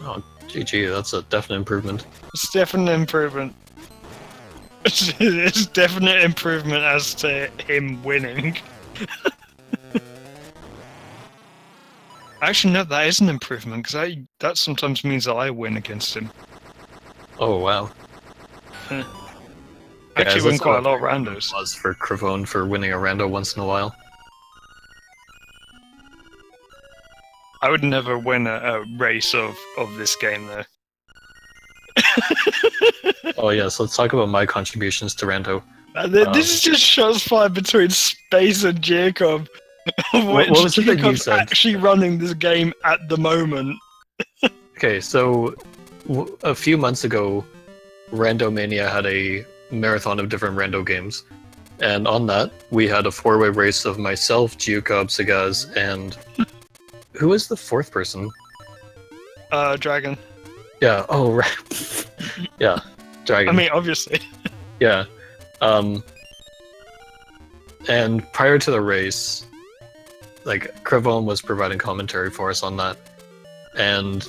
Oh, GG, that's a definite improvement. It's definite improvement. It's definite improvement as to him winning. Actually, no, that is an improvement, because that sometimes means that I win against him. Oh, wow. Actually win quite a lot of randos. Was for Cravone for winning a rando once in a while. I would never win a race of this game, though. Oh yes, let's talk about my contributions to rando. This is just shots fired between Space and giuocob. What was it that you said? Actually running this game at the moment. Okay, so a few months ago, Randomania had a marathon of different rando games, and on that we had a 4-way race of myself, giuocob, Sagaz, and who was the 4th person? Dragon. Yeah. Oh right. Yeah, Dragon. I mean, obviously. Yeah. And prior to the race, like, Cravone was providing commentary for us on that, and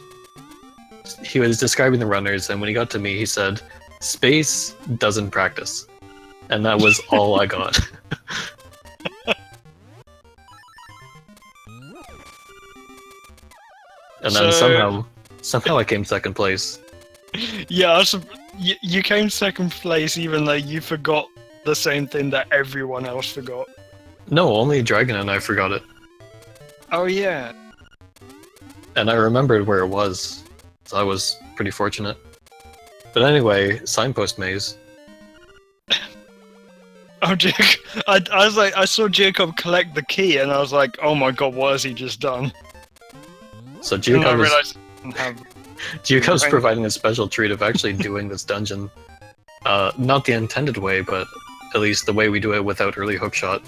he was describing the runners, and when he got to me, he said, "Space doesn't practice," and that was all I got. And then somehow I came 2nd place. Yeah, you came 2nd place, even though you forgot the same thing that everyone else forgot. No, only Dragon and I forgot it. Oh yeah. And I remembered where it was. So I was pretty fortunate. But anyway, signpost maze. Oh, Jacob! I was like, I saw Jacob collect the key, and I was like, oh my god, what has he just done? So And I giuocob realized I didn't have. Giuocob's providing a special treat of actually doing this dungeon. Not the intended way, but at least the way we do it without early hookshot.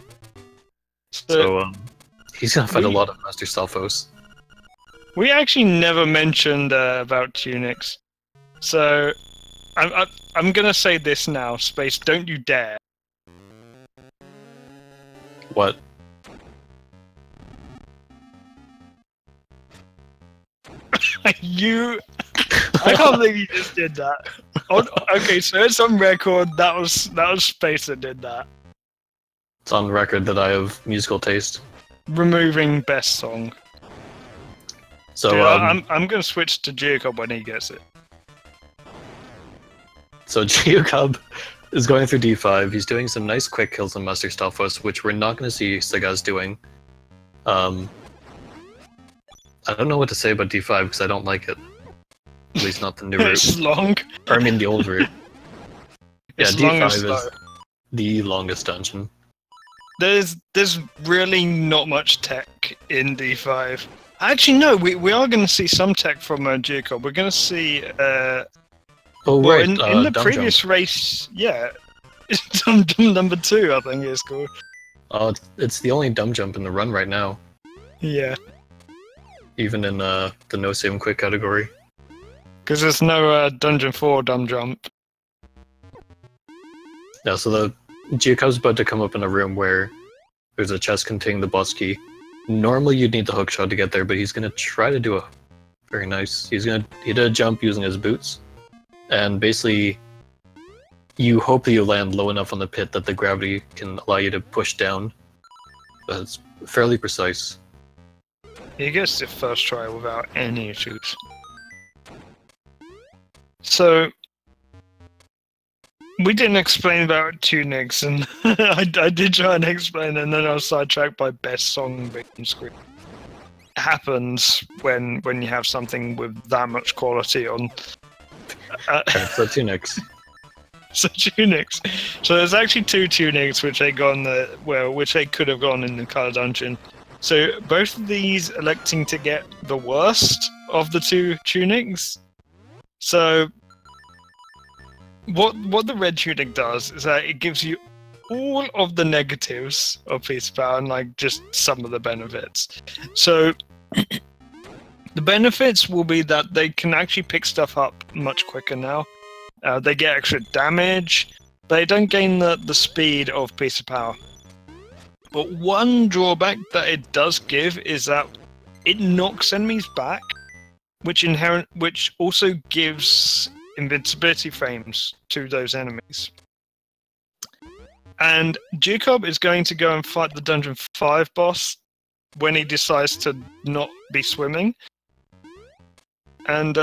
So he's gonna find a lot of Master Stalfos. We actually never mentioned about tunics, so I'm gonna say this now, Space. Don't you dare. What? You... I can't believe you just did that. Okay, so it's on record, that was Space that did that. It's on record that I have musical taste. Removing best song. So Dude, I'm gonna switch to giuocob when he gets it. So giuocob is going through D5. He's doing some nice quick kills on Master Stalfos, which we're not going to see Sagaz doing. I don't know what to say about D5 because I don't like it. At least not the new route. It's long. Or I mean the old route. Yeah, It's long and D5 slow. is the longest dungeon. There's really not much tech in D5. Actually, no, we are going to see some tech from giuocob. We're going to see... Oh, well, right. in the dumb previous jump. race, yeah. It's Dum Dum number 2, I think it's called. It's the only dumb jump in the run right now. Yeah. Even in the no save quick category. Because there's no Dungeon 4 Dumb Jump. Yeah, so the giuocob's about to come up in a room where there's a chest containing the boss key. Normally you'd need the hookshot to get there, but he's gonna try to do a very nice. He did a jump using his boots, and basically you hope that you land low enough on the pit that the gravity can allow you to push down. But it's fairly precise. He gets the first try without any issues. So we didn't explain about tunics, and I did try and explain, and then I was sidetracked by best song being on screen. It happens when you have something with that much quality on. So tunics. So tunics. So there's actually 2 tunics which they got which they could have gone in the color dungeon. So both of these electing to get the worst of the 2 tunics. So what the red tunic does is that it gives you all of the negatives of Peace Power and like just some of the benefits. So the benefits will be that they can actually pick stuff up much quicker now. They get extra damage. They don't gain the speed of Piece of Power. But one drawback that it does give is that it knocks enemies back, which also gives invincibility frames to those enemies. And giuocob is going to go and fight the Dungeon 5 boss when he decides to not be swimming. And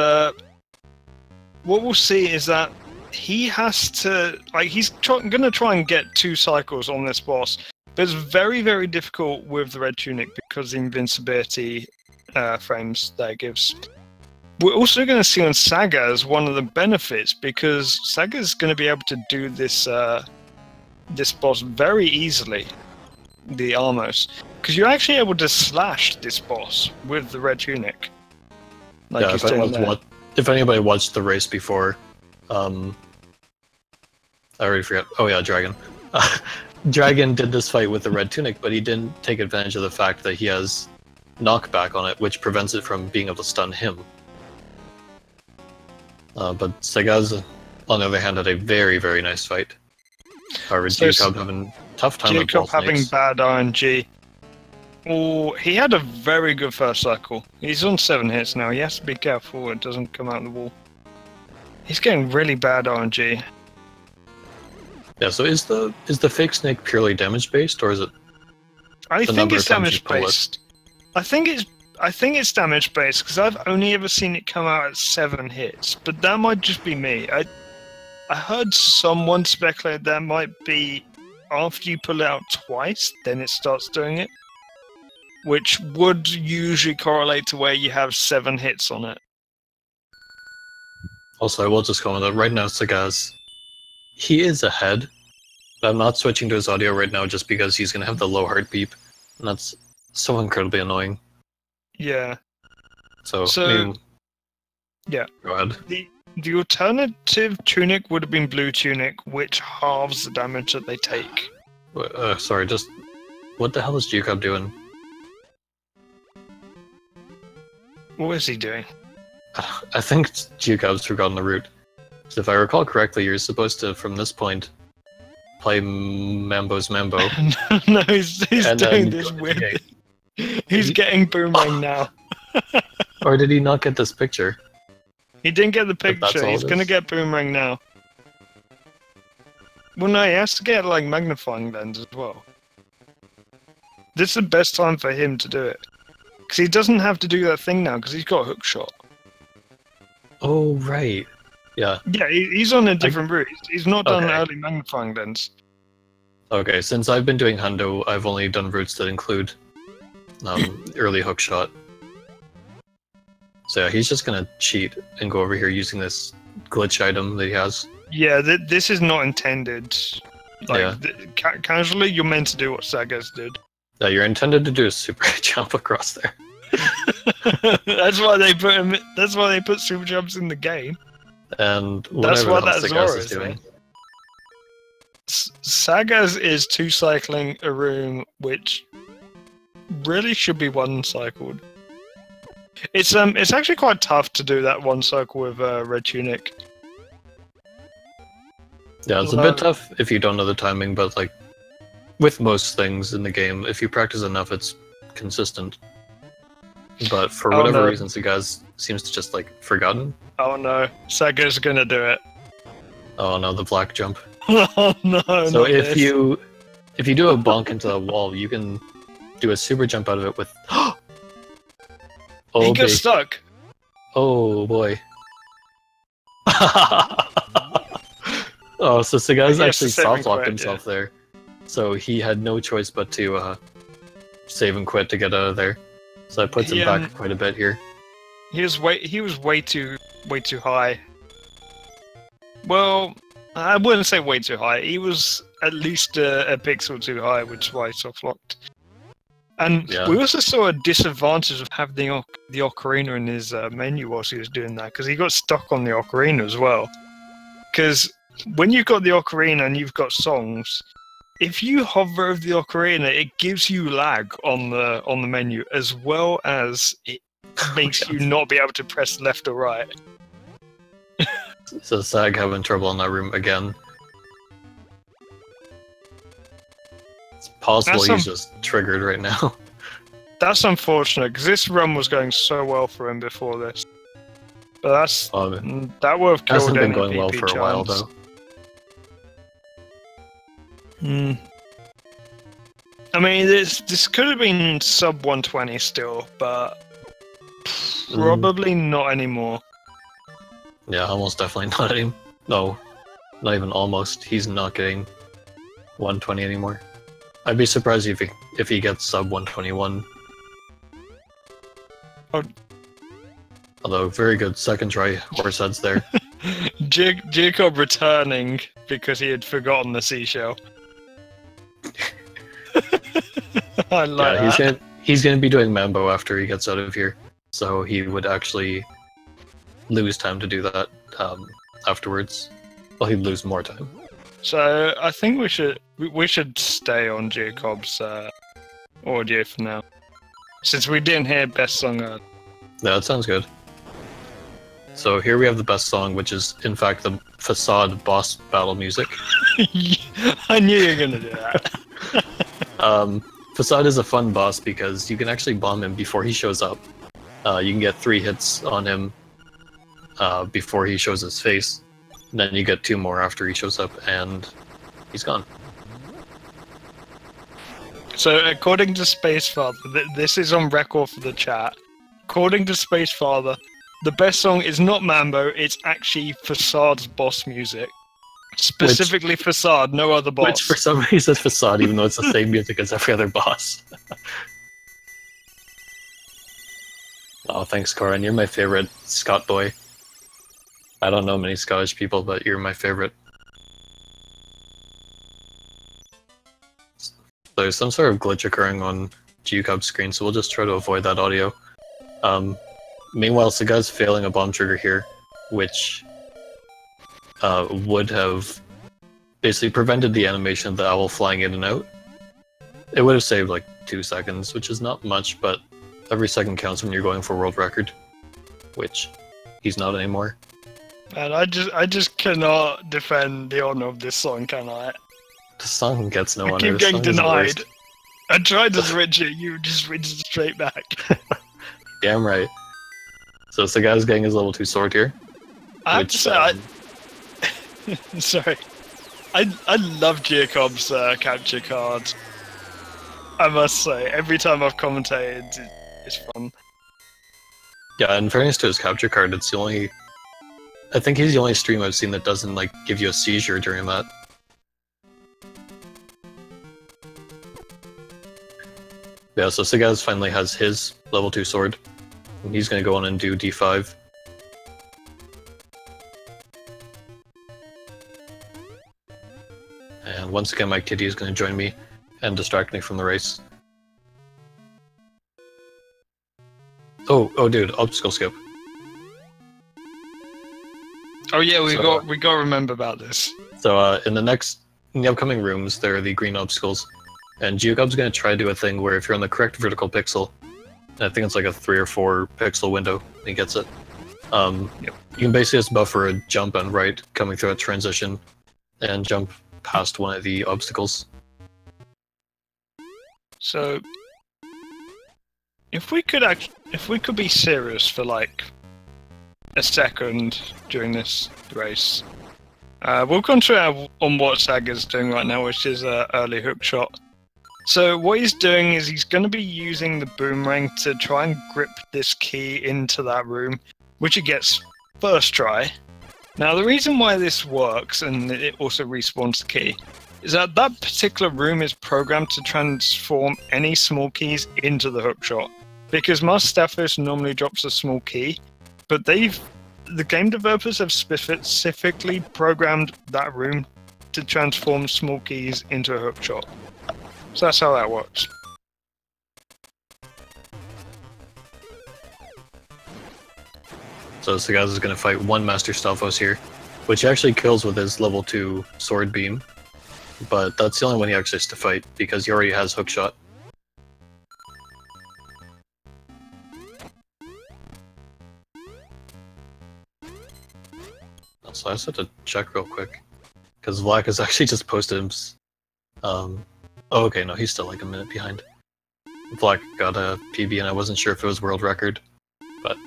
what we'll see is that he has to, like, he's going to try and get 2 cycles on this boss, but it's very, very difficult with the red tunic because the invincibility frames that it gives. We're also going to see on Sagaz one of the benefits, because Sagaz is going to be able to do this this boss very easily, the Armos, because you're actually able to slash this boss with the red tunic. Like Yeah, if anybody watched the race before, I already forgot. Oh yeah, Dragon. Dragon did this fight with the red tunic, but he didn't take advantage of the fact that he has knockback on it, which prevents it from being able to stun him. But Sagaz, on the other hand, had a very, very nice fight. However, giuocob having tough time with giuocob ball having snakes. bad RNG. Oh, he had a very good first cycle. He's on 7 hits now. He has to be careful it doesn't come out of the wall. He's getting really bad RNG. Yeah, so is the fake snake purely damage based, or is it? I think number it's of times you damage pull it? based. I think it's damage based because I've only ever seen it come out at 7 hits, but that might just be me. I heard someone speculate that might be after you pull it out twice, then it starts doing it, which would usually correlate to where you have 7 hits on it. Also, I will just comment that right now, Sagaz, he is ahead, but I'm not switching to his audio right now just because he's going to have the low heart beep, and that's so incredibly annoying. Yeah. So, So, I mean, yeah. go ahead. The alternative tunic would have been blue tunic, which halves the damage that they take. Sorry, just what the hell is giuocob doing? What is he doing? I think giuocob's forgotten the route. So if I recall correctly, you're supposed to, from this point, play Mambo's Mambo. No, he's doing this go to weird the thing. He's getting boomerang now. Or did he not get this picture? He didn't get the But that's picture. all He's it gonna is? get boomerang now. Well, no, he has to get like magnifying lens as well. This is the best time for him to do it, because he doesn't have to do that thing now because he's got hook shot. Oh, right. Yeah. Yeah, he's on a different route. He's not done Okay. early magnifying lens. Okay, since I've been doing hundo, I've only done routes that include early hook shot. So yeah, he's just gonna cheat and go over here using this glitch item that he has. Yeah, this is not intended. Like, Yeah. Casually, you're meant to do what Sagaz did. Yeah, you're intended to do a super jump across there. That's why they put him. That's why they put super jumps in the game. And That's whatever what the hell that Sagaz Zora is is doing. Sagaz is two cycling a room which really should be one cycled. It's actually quite tough to do that one cycle with red tunic. Yeah, it's a bit tough if you don't know the timing, but like with most things in the game, if you practice enough, it's consistent. But for whatever reason, Sagaz seems to just like forgotten. Oh no, Sagaz's gonna do it. Oh no, the black jump. Oh no! So not if this. you do a bonk into the wall, you can do a super jump out of it with. Oh, he got stuck. Oh boy. Oh, so Sagaz actually soft locked himself there, so he had no choice but to save and quit to get out of there. So that puts him back quite a bit here. He was way too high. Well, I wouldn't say way too high. He was at least a pixel too high, which is why he soft locked. And we also saw a disadvantage of having the ocarina in his menu whilst he was doing that, because he got stuck on the ocarina as well. Because when you've got the ocarina and you've got songs, if you hover over the ocarina, it gives you lag on the menu, as well as it makes you not be able to press left or right. So Sag having trouble in that room again. It's possible he's just triggered right now. That's unfortunate, because this run was going so well for him before this. But that would have killed hasn't been any going well PP for a while though. I mean, this could have been sub 120 still, but probably not anymore. Yeah, almost definitely not anymore. No, not even almost. He's not getting 120 anymore. I'd be surprised if he gets sub 121. Oh. Although, very good second try horse heads there. giuocob returning because he had forgotten the seashell. I like that. He's gonna be doing Mambo after he gets out of here, so he would actually lose time to do that afterwards. Well, he'd lose more time. So I think we should stay on giuocob's audio for now, since we didn't hear best song. Yeah, that sounds good. So here we have the best song, which is in fact the Facade boss battle music. I knew you were gonna do that. Facade is a fun boss because you can actually bomb him before he shows up. You can get 3 hits on him before he shows his face. And then you get 2 more after he shows up, and he's gone. So according to Spacefather, this is on record for the chat. According to Spacefather, the best song is not Mambo, it's actually Facade's boss music. Specifically Facade, no other boss. Which for some reason is Facade, even though it's the same music as every other boss. Oh, thanks, Corin. You're my favorite Scott boy. I don't know many Scottish people, but you're my favorite. There's some sort of glitch occurring on giuocob's screen, so we'll just try to avoid that audio. Meanwhile, Sagaz failing a bomb trigger here, which would have basically prevented the animation of the owl flying in and out. It would have saved like 2 seconds, which is not much, but every second counts when you're going for world record, which he's not anymore. And I just cannot defend the honor of this song, can I? The song gets no honor. I keep getting denied. I tried to switch it, you just switched it straight back. Damn right. So Sagaz getting his level 2 sword here. I have to say, sorry. I love giuocob's capture card. I must say, every time I've commentated, it's fun. Yeah, in fairness to his capture card, it's the only... I think he's the only stream I've seen that doesn't, like, give you a seizure during that. Yeah, so Sagaz finally has his level 2 sword. And he's gonna go on and do D5. And once again, Mike Kitty is gonna join me and distract me from the race. Oh, dude, obstacle skip. Oh yeah, we got to remember about this. So in the upcoming rooms, there are the green obstacles, and giuocob's gonna try to do a thing where if you're on the correct vertical pixel, and I think it's like a 3 or 4 pixel window, he gets it. You can basically just buffer a jump and right coming through a transition, and jump past one of the obstacles. So, if we could be serious for like a second during this race, we'll concentrate on what Sagaz is doing right now, which is early hook shot. So what he's doing is he's going to be using the boomerang to try and grip this key into that room, which he gets first try. Now the reason why this works, and it also respawns the key, is that that particular room is programmed to transform any small keys into the hookshot. Because Master normally drops a small key, but the game developers have specifically programmed that room to transform small keys into a hookshot. So that's how that works. So Sagaz is going to fight one Master Stalfos here, which he actually kills with his level 2 sword beam. But that's the only one he actually has to fight, because he already has hookshot. So I just have to check real quick, because Vlak has actually just posted him. Oh, okay, no, he's still like a minute behind. Vlak got a PB, and I wasn't sure if it was world record, but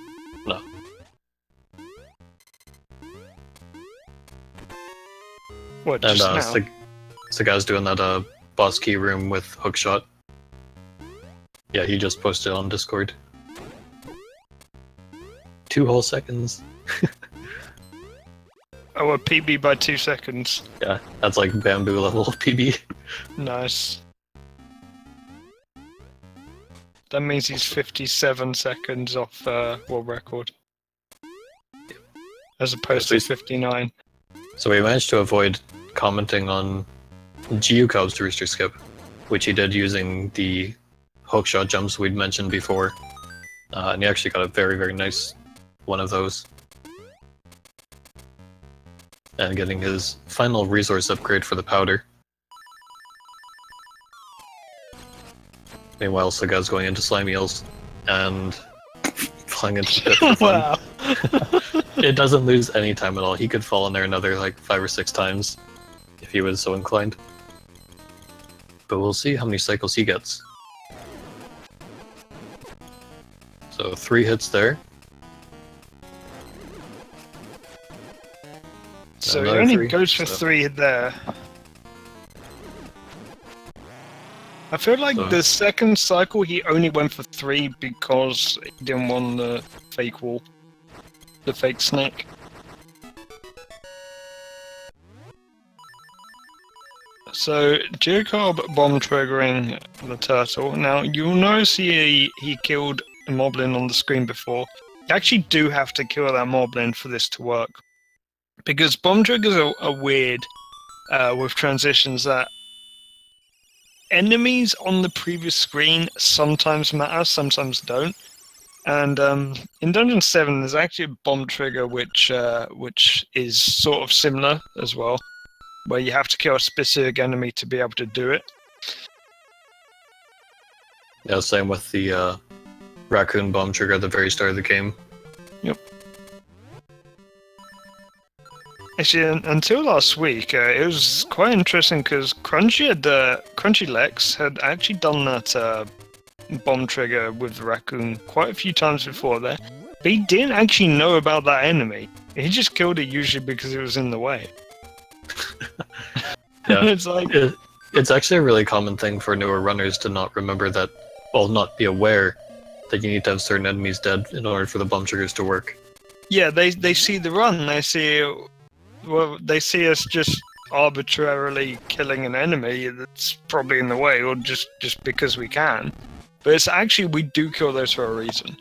no. What, just now? Sagaz doing that boss key room with hookshot. Yeah, he just posted on Discord. 2 whole seconds. Oh, a PB by 2 seconds. Yeah, that's like bamboo level PB. Nice. That means he's 57 seconds off world record. As opposed to 59. So we managed to avoid commenting on giuocob's rooster skip, which he did using the hookshot jumps we'd mentioned before. And he actually got a very, very nice one of those. And getting his final resource upgrade for the powder. Meanwhile, Sagaz going into slime eels and flying into the pit for fun. Wow. It doesn't lose any time at all. He could fall in there another like 5 or 6 times if he was so inclined. But we'll see how many cycles he gets. So 3 hits there. So he only goes for 3 there. I feel like the second cycle he only went for 3 because he didn't want the fake wall. The fake snake. So giuocob bomb triggering the turtle. Now you'll notice he killed a moblin on the screen before. You actually do have to kill that moblin for this to work. Because bomb triggers are weird with transitions that enemies on the previous screen sometimes matter, sometimes don't. And in Dungeon 7, there's actually a bomb trigger which is sort of similar as well, where you have to kill a specific enemy to be able to do it. Yeah, same with the raccoon bomb trigger at the very start of the game. Yep. Actually, until last week, it was quite interesting because Crunchy Lex had actually done that bomb trigger with the raccoon quite a few times before there. But he didn't actually know about that enemy. He just killed it usually because it was in the way. Yeah, it's like it's actually a really common thing for newer runners to not remember that, well, not be aware that you need to have certain enemies dead in order for the bomb triggers to work. Yeah, they see the run. They see us just arbitrarily killing an enemy that's probably in the way, or just because we can. But it's actually, we do kill those for a reason.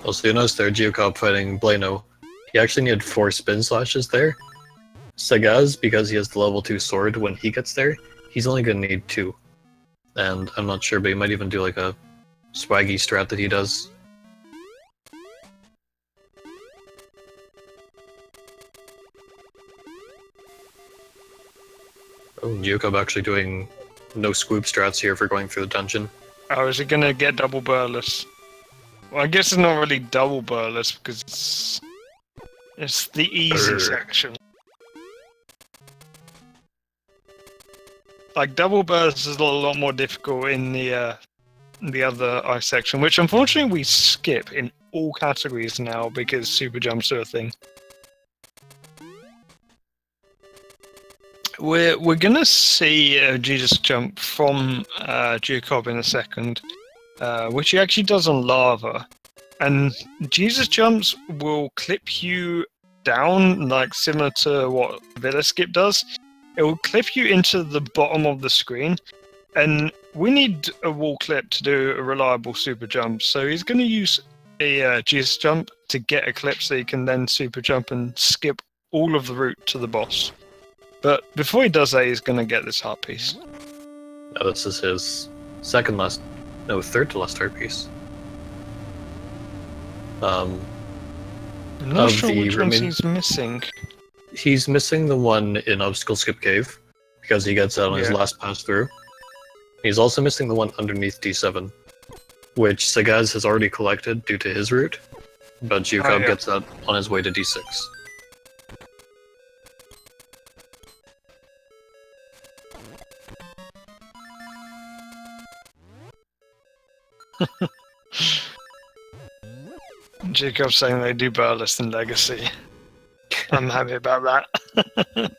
Also, you notice there, giuocob fighting Blano, he actually needed 4 spin slashes there. Sagaz, because he has the level 2 sword, when he gets there, he's only going to need 2. And I'm not sure, but he might even do like a swaggy strat that he does. Oh, giuocob actually doing no scoop strats here for going through the dungeon. Oh, is it gonna get double burless? Well, I guess it's not really double burless because it's the easy section. Like double burless is a lot more difficult in the other ice section, which unfortunately we skip in all categories now because super jumps are a thing. We're gonna see Jesus jump from giuocob in a second, which he actually does on lava, and Jesus jumps will clip you down, like similar to what Villa Skip does. It will clip you into the bottom of the screen, and we need a wall clip to do a reliable super jump. So he's gonna use a Jesus jump to get a clip, so he can then super jump and skip all of the route to the boss. But before he does that, he's going to get this heart piece. Now this is his third to last heart piece. I'm not sure which ones he's missing. He's missing the one in Obstacle Skip Cave, because he gets out on his last pass through. He's also missing the one underneath D7, which Sagaz has already collected due to his route, but giuocob gets that on his way to D6. giuocob saying they do burless in Legacy. I'm happy about that.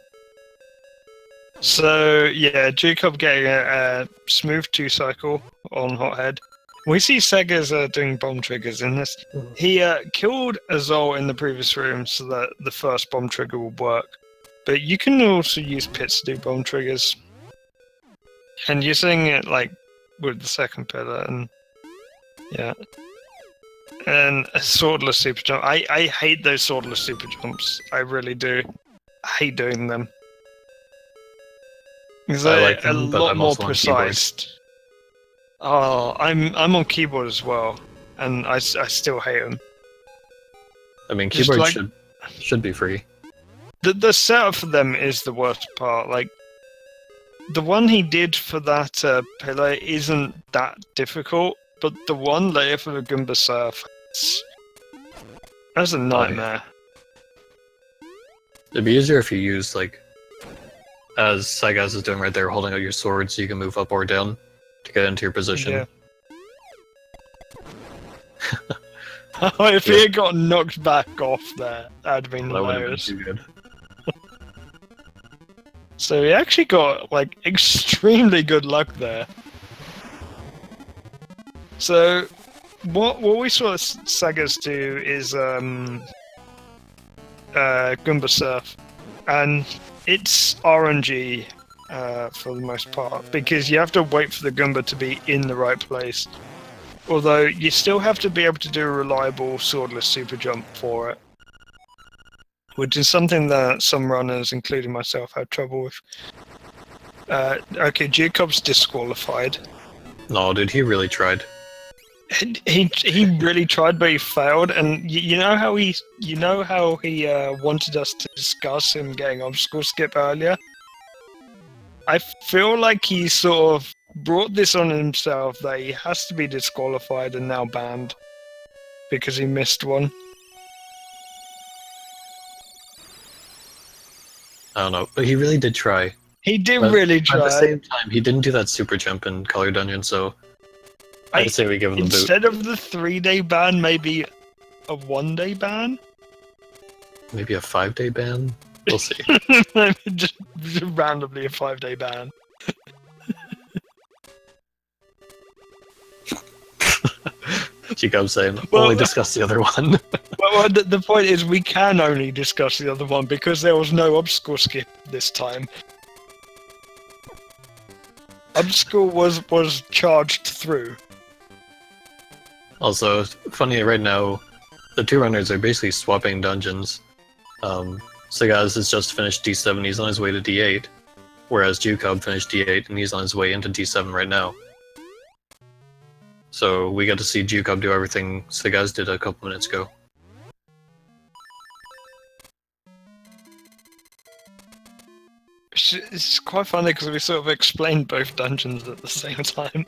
So yeah, giuocob getting a smooth 2 cycle on Hothead. We see Sagaz doing bomb triggers in this. He killed Azul in the previous room so that the first bomb trigger will work. But you can also use pits to do bomb triggers. And using it like with the second pillar, and yeah. And a swordless super jump. I hate those swordless super jumps. I really do. I hate doing them. Because I like them, a lot more precise. Oh, I'm on keyboard as well, and I still hate them. I mean, keyboard should be free. The setup for them is the worst part. Like the one he did for that pillar isn't that difficult, but the one later for the Goomba Surf, that's a nightmare. It'd be easier if you used, like, as Sagaz is doing right there, holding out your sword so you can move up or down to get into your position. Yeah. If he had got knocked back off there, that'd have been hilarious. That would have been too good. So he actually got, like, extremely good luck there. So, what we saw Sagaz do is Goomba Surf, and it's RNG for the most part, because you have to wait for the Goomba to be in the right place. Although, you still have to be able to do a reliable swordless super jump for it. which is something that some runners, including myself, had trouble with. Okay, Giuocob's disqualified. No, dude, he really tried. He really tried, but he failed. And you know how he wanted us to discuss him getting obstacle skip earlier. I feel like he sort of brought this on himself that he has to be disqualified and now banned because he missed one. I don't know, but he really did try. He did really try. At the same time, he didn't do that super jump in Color Dungeon, so I'd say we give him the boot. Instead of the 3-day ban, maybe a 1-day ban? Maybe a 5-day ban? We'll see. just randomly a 5-day ban. giuocob saying, only discuss the other one. Well, the point is we can only discuss the other one because there was no obstacle skip this time. Obstacle was charged through. Also, funny, right now, the two runners are basically swapping dungeons. Sagaz has just finished D7, he's on his way to D8, whereas giuocob finished D8 and he's on his way into D7 right now. So we got to see giuocob do everything Sagaz did a couple minutes ago. It's quite funny because we sort of explained both dungeons at the same time.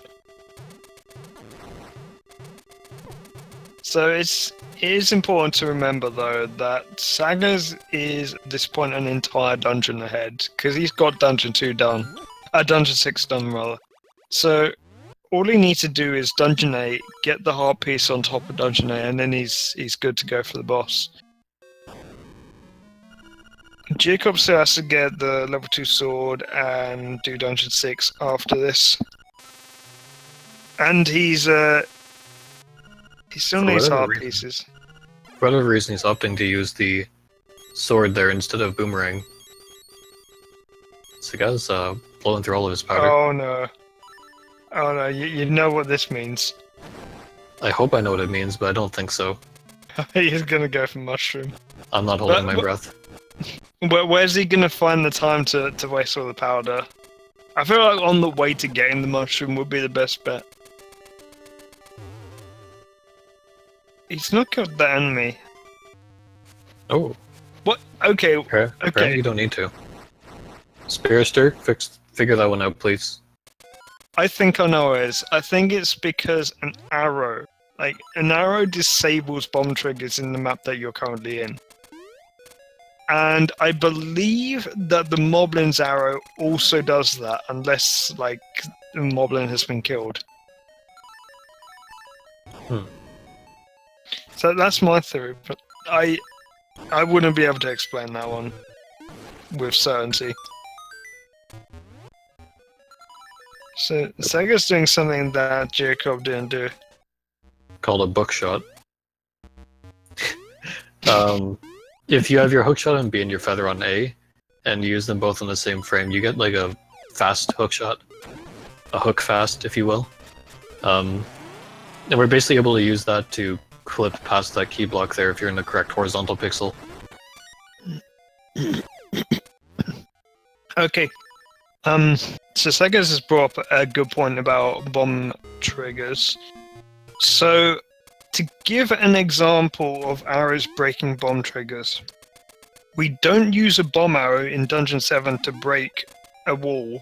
So it is important to remember though that Sagaz is at this point an entire dungeon ahead because he's got Dungeon 2 done, Dungeon 6 done rather. So all he needs to do is Dungeon 8, get the heart piece on top of Dungeon 8, and then he's good to go for the boss. giuocob still has to get the level 2 sword and do Dungeon 6 after this. And he still needs heart pieces. For whatever reason, he's opting to use the sword there instead of boomerang. So guy's blowing through all of his powder. Oh no. Oh no, you know what this means. I hope I know what it means, but I don't think so. He's gonna go for mushroom. I'm not holding my breath. Where's he gonna find the time to waste all the powder? I feel like on the way to getting the mushroom would be the best bet. He's not killed the enemy. Oh. What? Okay. Okay. You don't need to. Spirister, figure that one out, please. I think I know what it is. I think it's because an arrow disables bomb triggers in the map that you're currently in. And I believe that the Moblin's arrow also does that, unless, like, the Moblin has been killed. So that's my theory, but I wouldn't be able to explain that one with certainty. So Sagaz doing something that giuocob didn't do. Called a bookshot. If you have your hookshot on B and your feather on A, and you use them both on the same frame, you get like a fast hookshot. A hook fast, if you will. And we're basically able to use that to clip past that key block there if you're in the correct horizontal pixel. Okay. So Sagaz has brought up a good point about bomb triggers. So, to give an example of arrows breaking bomb triggers, we don't use a bomb arrow in Dungeon 7 to break a wall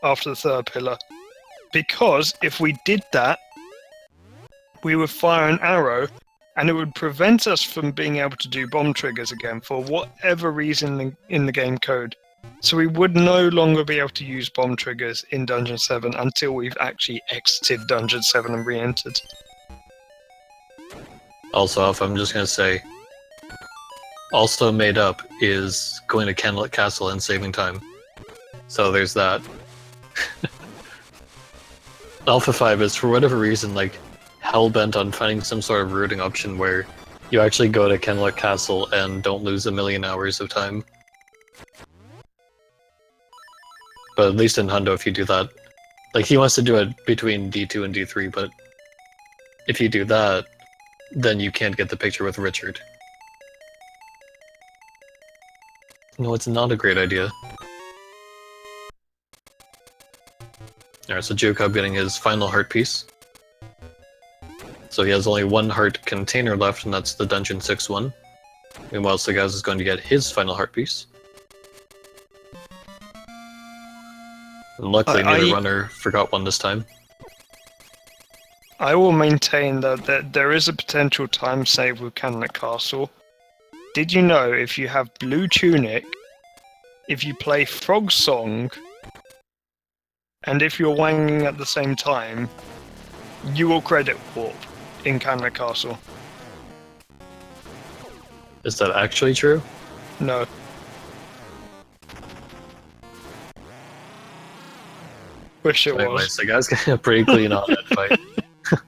after the third pillar. Because if we did that, we would fire an arrow and it would prevent us from being able to do bomb triggers again for whatever reason in the game code. So we would no longer be able to use bomb triggers in Dungeon 7 until we've actually exited Dungeon 7 and re-entered. Also, off, I'm just gonna say, also made up is going to Candlelit Castle and saving time. So there's that. Alpha 5 is, for whatever reason, like, hell-bent on finding some sort of routing option where you actually go to Candlelit Castle and don't lose a million hours of time. But at least in Hundo, if you do that, like, he wants to do it between D2 and D3, but if you do that, then you can't get the picture with Richard. No, it's not a great idea. Alright, so giuocob getting his final heart piece. So he has only one heart container left, and that's the Dungeon 6 one. Meanwhile, Sagaz is going to get his final heart piece. And luckily, neither runner forgot one this time. I will maintain that there is a potential time save with Cannock Castle. Did you know if you have Blue Tunic, if you play Frog Song, and if you're wanging at the same time, you will credit warp in Cannock Castle? Is that actually true? No. Wish it Anyway, was. so guys getting a pretty clean on that fight.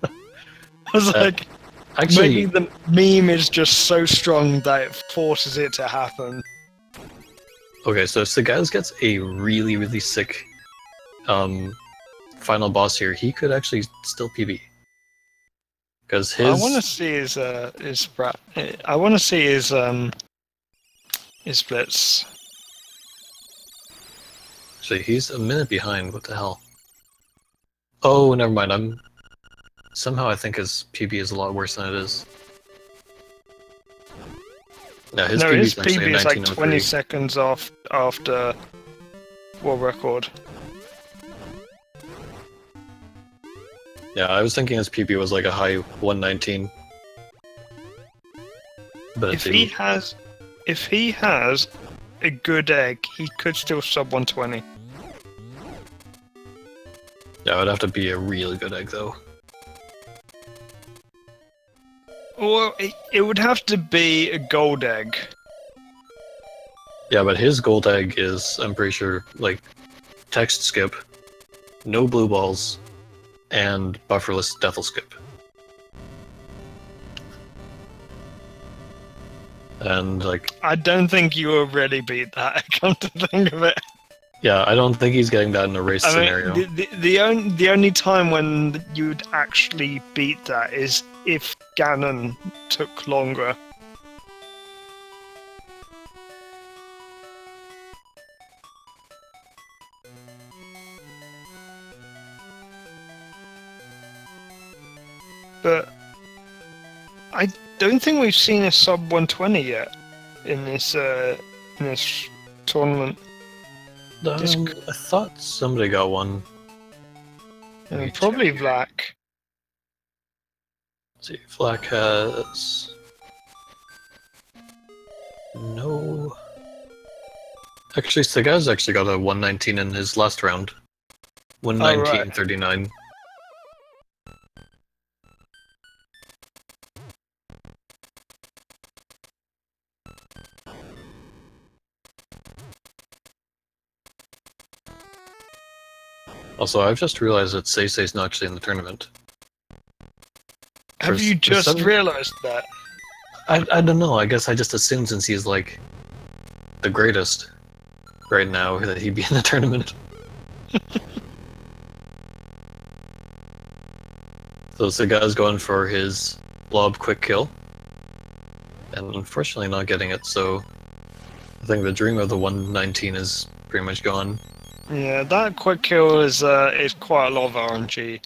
I was like, Actually, maybe the meme is just so strong that it forces it to happen. okay, so if Sagaz gets a really, really sick final boss here, he could actually still PB. Because his... I want to see I want to see his splits. Actually, he's a minute behind. What the hell? Oh, never mind. Somehow I think his PB is a lot worse than it is. Yeah, his PB is actually is like 1903. 20 seconds off after world record. Yeah, I was thinking his PB was like a high 119. But If he has a good egg, he could still sub 120. Yeah, it would have to be a really good egg though. Well, it would have to be a gold egg. Yeah, but his gold egg is, I'm pretty sure, like, text skip, no blue balls, and bufferless Deathel skip. And, like... I don't think you will really beat that, come to think of it. Yeah, I don't think he's getting that in a race scenario. The only time when you'd actually beat that is if Ganon took longer. But I don't think we've seen a sub 120 yet in this tournament. I thought somebody got one. Probably Black. Let's see, Black has... No... Actually, Sagaz actually got a 119 in his last round. 119.39. Also, I've just realized that Seisei's not actually in the tournament. Have you just realized that? I don't know, I guess I just assumed since he's like the greatest right now that he'd be in the tournament. So Sagaz going for his blob quick kill. And unfortunately not getting it, so I think the dream of the 119 is pretty much gone. Yeah, that quick kill is quite a lot of RNG.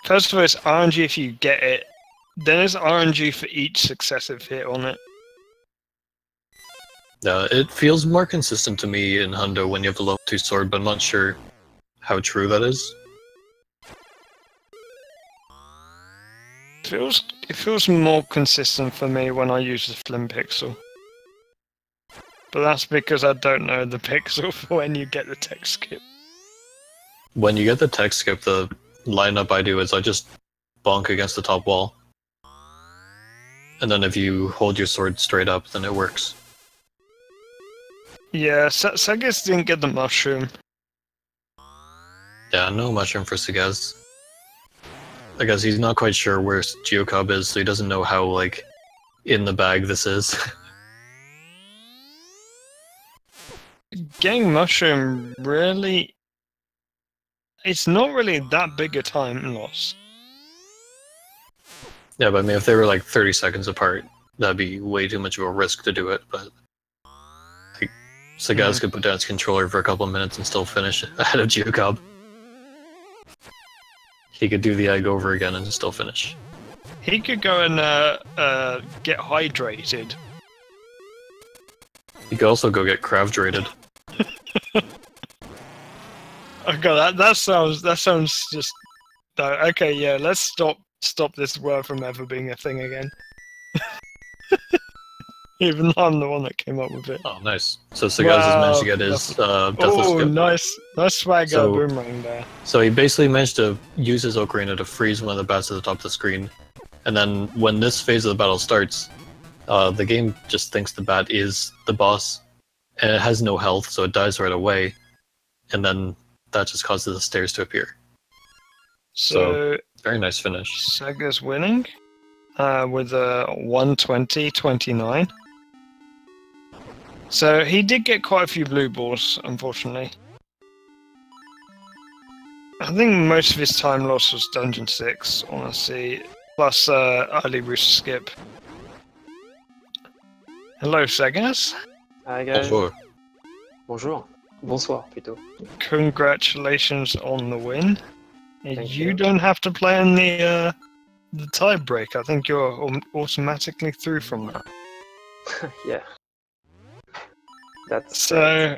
First of all, it's RNG if you get it, then it's RNG for each successive hit on it. It feels more consistent to me in Hundo when you have the level 2 sword, but I'm not sure how true that is. It feels more consistent for me when I use the Flim Pixel. But that's because I don't know the pixel for when you get the text skip. When you get the text skip, the lineup I do is I just bonk against the top wall. And then if you hold your sword straight up, then it works. Yeah, Sagaz didn't get the mushroom. Yeah, no mushroom for Sagaz. I guess he's not quite sure where giuocob is, so he doesn't know how, like, in the bag this is. Getting mushroom really... It's not really that big a time loss. Yeah, but I mean, if they were like 30 seconds apart, that'd be way too much of a risk to do it, but... Like, Sagaz could put down his controller for a couple of minutes and still finish ahead of giuocob. He could do the egg over again and still finish. He could go and get hydrated. He could also go get craft-rated. Oh god, that sounds just. Okay, yeah. Let's stop this word from ever being a thing again. Even though I'm the one that came up with it. Oh, nice. So Sagaz has managed to get his deathless Oh, skip. nice swagger boomerang there. So he basically managed to use his ocarina to freeze one of the bats at the top of the screen. And then when this phase of the battle starts, the game just thinks the bat is the boss, and it has no health, so it dies right away. And then that just causes the stairs to appear. So very nice finish. Sagaz winning with a 120-29. So he did get quite a few blue balls, unfortunately. I think most of his time loss was Dungeon 6, honestly, plus early rooster skip. Hello, Sagaz. Hi guys. Bonjour. Bonjour. Bonsoir, plutôt. Congratulations on the win. Thank You you. don't have to play in the tie break. I think you're automatically through from that. Yeah. That's So,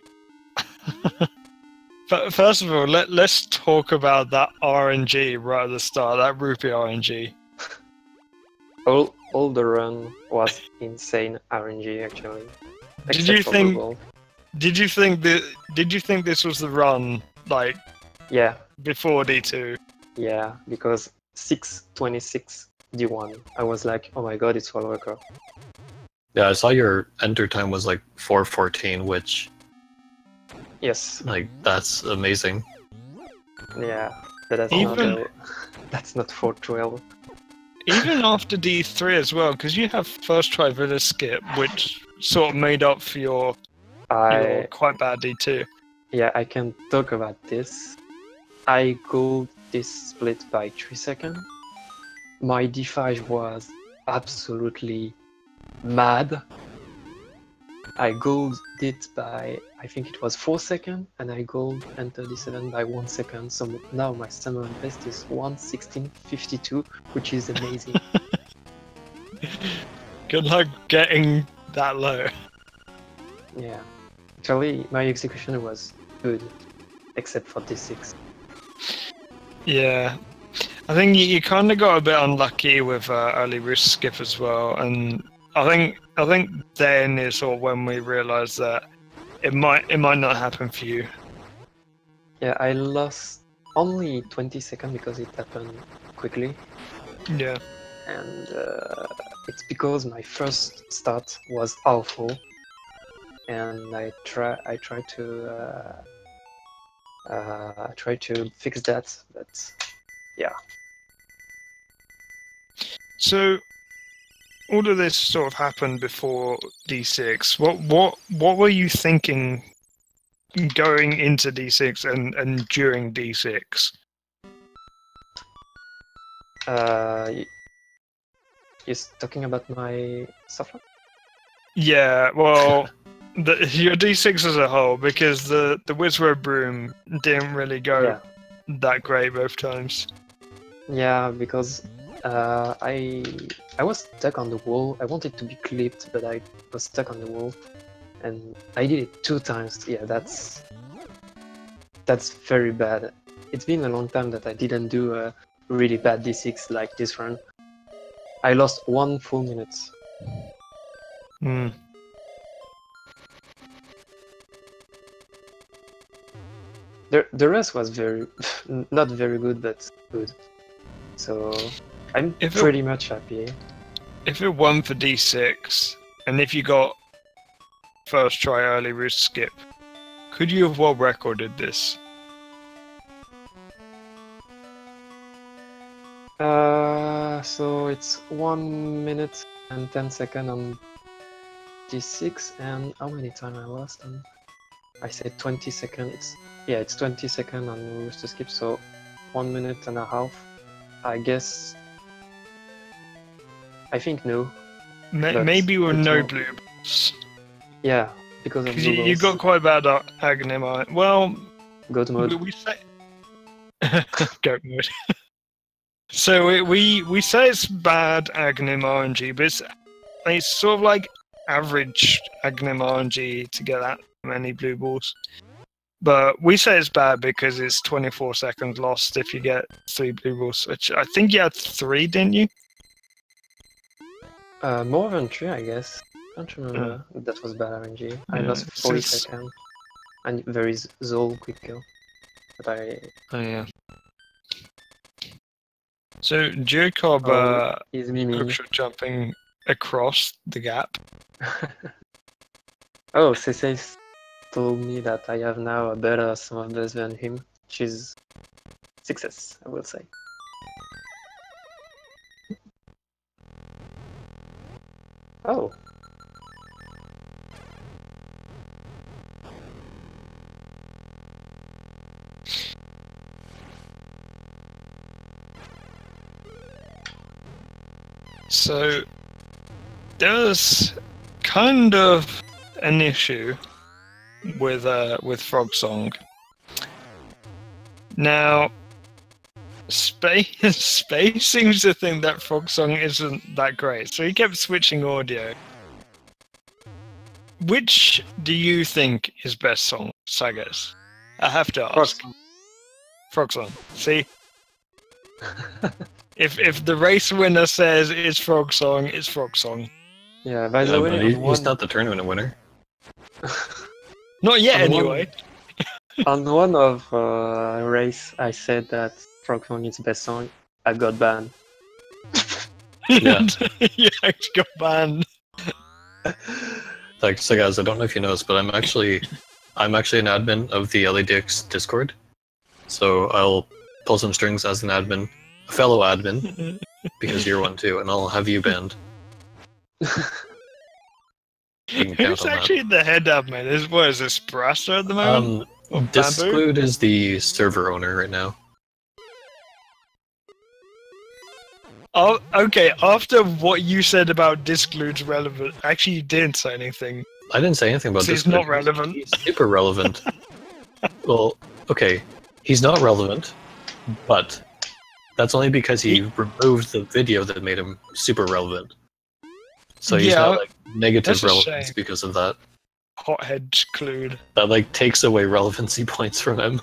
but first of all, let's talk about that RNG right at the start. That rupee RNG. all the run was insane RNG actually. Did Except you for think- blue ball. Did you think this was the run like Yeah, before D2? yeah, because 6:26 D1. I was like, oh my god, it's world record. Yeah, I saw your enter time was like 4:14, which, Yes, like, that's amazing. yeah, but that's Even- not that's not 4:12. Even after D3 as well, because you have first try villa skip, which sort of made up for your quite bad D2. Yeah, I can talk about this. I gold this split by 3 seconds. My D5 was absolutely mad. I gold it by, I think it was 4 seconds, and I gold enter D7 by 1 second. So now my summer best is 1:16.52, which is amazing. Good luck getting that low. Yeah. Actually, my execution was good, except for D6. Yeah, I think you kind of got a bit unlucky with early rooster skip as well, and I think then is sort of when we realised that it might not happen for you. Yeah, I lost only 20 seconds because it happened quickly. Yeah, And it's because my first start was awful, and I try to fix that, but yeah. so all of this sort of happened before D6. What were you thinking going into D6 and during D6? You're talking about my software? Yeah, well, your D6 as a whole, because the Wizard Broom didn't really go Yeah, that great both times. yeah, because I was stuck on the wall. I wanted to be clipped, but I was stuck on the wall, and I did it 2 times. Yeah, that's very bad. It's been a long time that I didn't do a really bad D6 like this run. I lost 1 full minute. Hmm. The rest was very not very good, but good. So I'm If it- pretty much happy. If it won for D6, and if you got first try early roost skip, could you have world recorded this? So it's 1 minute and 10 seconds on D6, and how many time I lost? I said 20 seconds. It's 20 seconds on Rooster Skip, so 1 minute and a half. I guess. I think no. But Maybe with it's no more- blue balls. Yeah, because of 'Cause Google's you got quite bad Agnemar. Well, goat mode. we say goat mode. So we say it's bad Agnem RNG, but it's sort of like average Agnem RNG to get that many blue balls. But we say it's bad because it's 24 seconds lost if you get 3 blue balls, which I think you had 3, didn't you? More than 3, I guess. I don't remember if that was bad RNG. I Yeah, lost 40 since- seconds. And there is Zol quick kill. But I... Oh yeah. So giuocob He's miming. hookshot jumping across the gap. Oh, Cece told me that I have now a better summer base than him, which is success, I will say. Oh. So there's kind of an issue with Frog Song. Now, Space seems to think that Frog Song isn't that great, so he kept switching audio. Which do you think is best song, Sagaz? I have to ask. Frog Song. See? If the race winner says it's Frog Song, it's Frog Song. Yeah, by the Yeah, way, but on he's not the tournament winner. Not yet, On one- anyway. on one of race, I said that Frog Song is the best song. I got banned. Yeah. Yeah, I got banned. Like, so guys, I don't know if you know this, but I'm actually an admin of the LADX Discord. So I'll pull some strings as an admin, a fellow admin, because you're one too, and I'll have you banned. You can count Who's on that. actually the head admin? Is this Brasser at the moment? Or Bamboo? Disclude is the server owner right now. Oh, okay, after what you said about Disclude's relevant, actually you didn't say anything. I didn't say anything about So this. he's not relevant. He's super relevant. Well, okay, he's not relevant, but that's only because he removed the video that made him super relevant. So he's Yeah, got like negative that's a relevance shame. because of that. Hothead Clude. That like takes away relevancy points from him.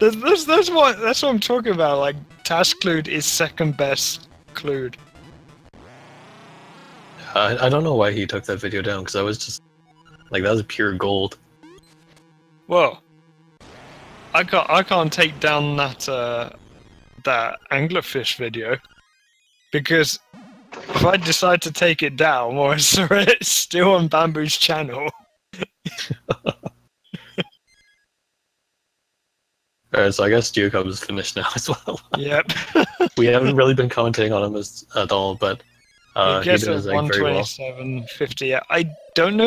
That's what I'm talking about. Like, Task Clude is second best Clude. I don't know why he took that video down because I was just like, that was pure gold. Well, I can't take down that anglerfish video because if I decide to take it down, or it's still on Bamboo's channel. Alright, so I guess giuocob is finished now as well. Yep. We haven't really been commenting on him at all, but He he gets does a like very well. 127.50. I don't know if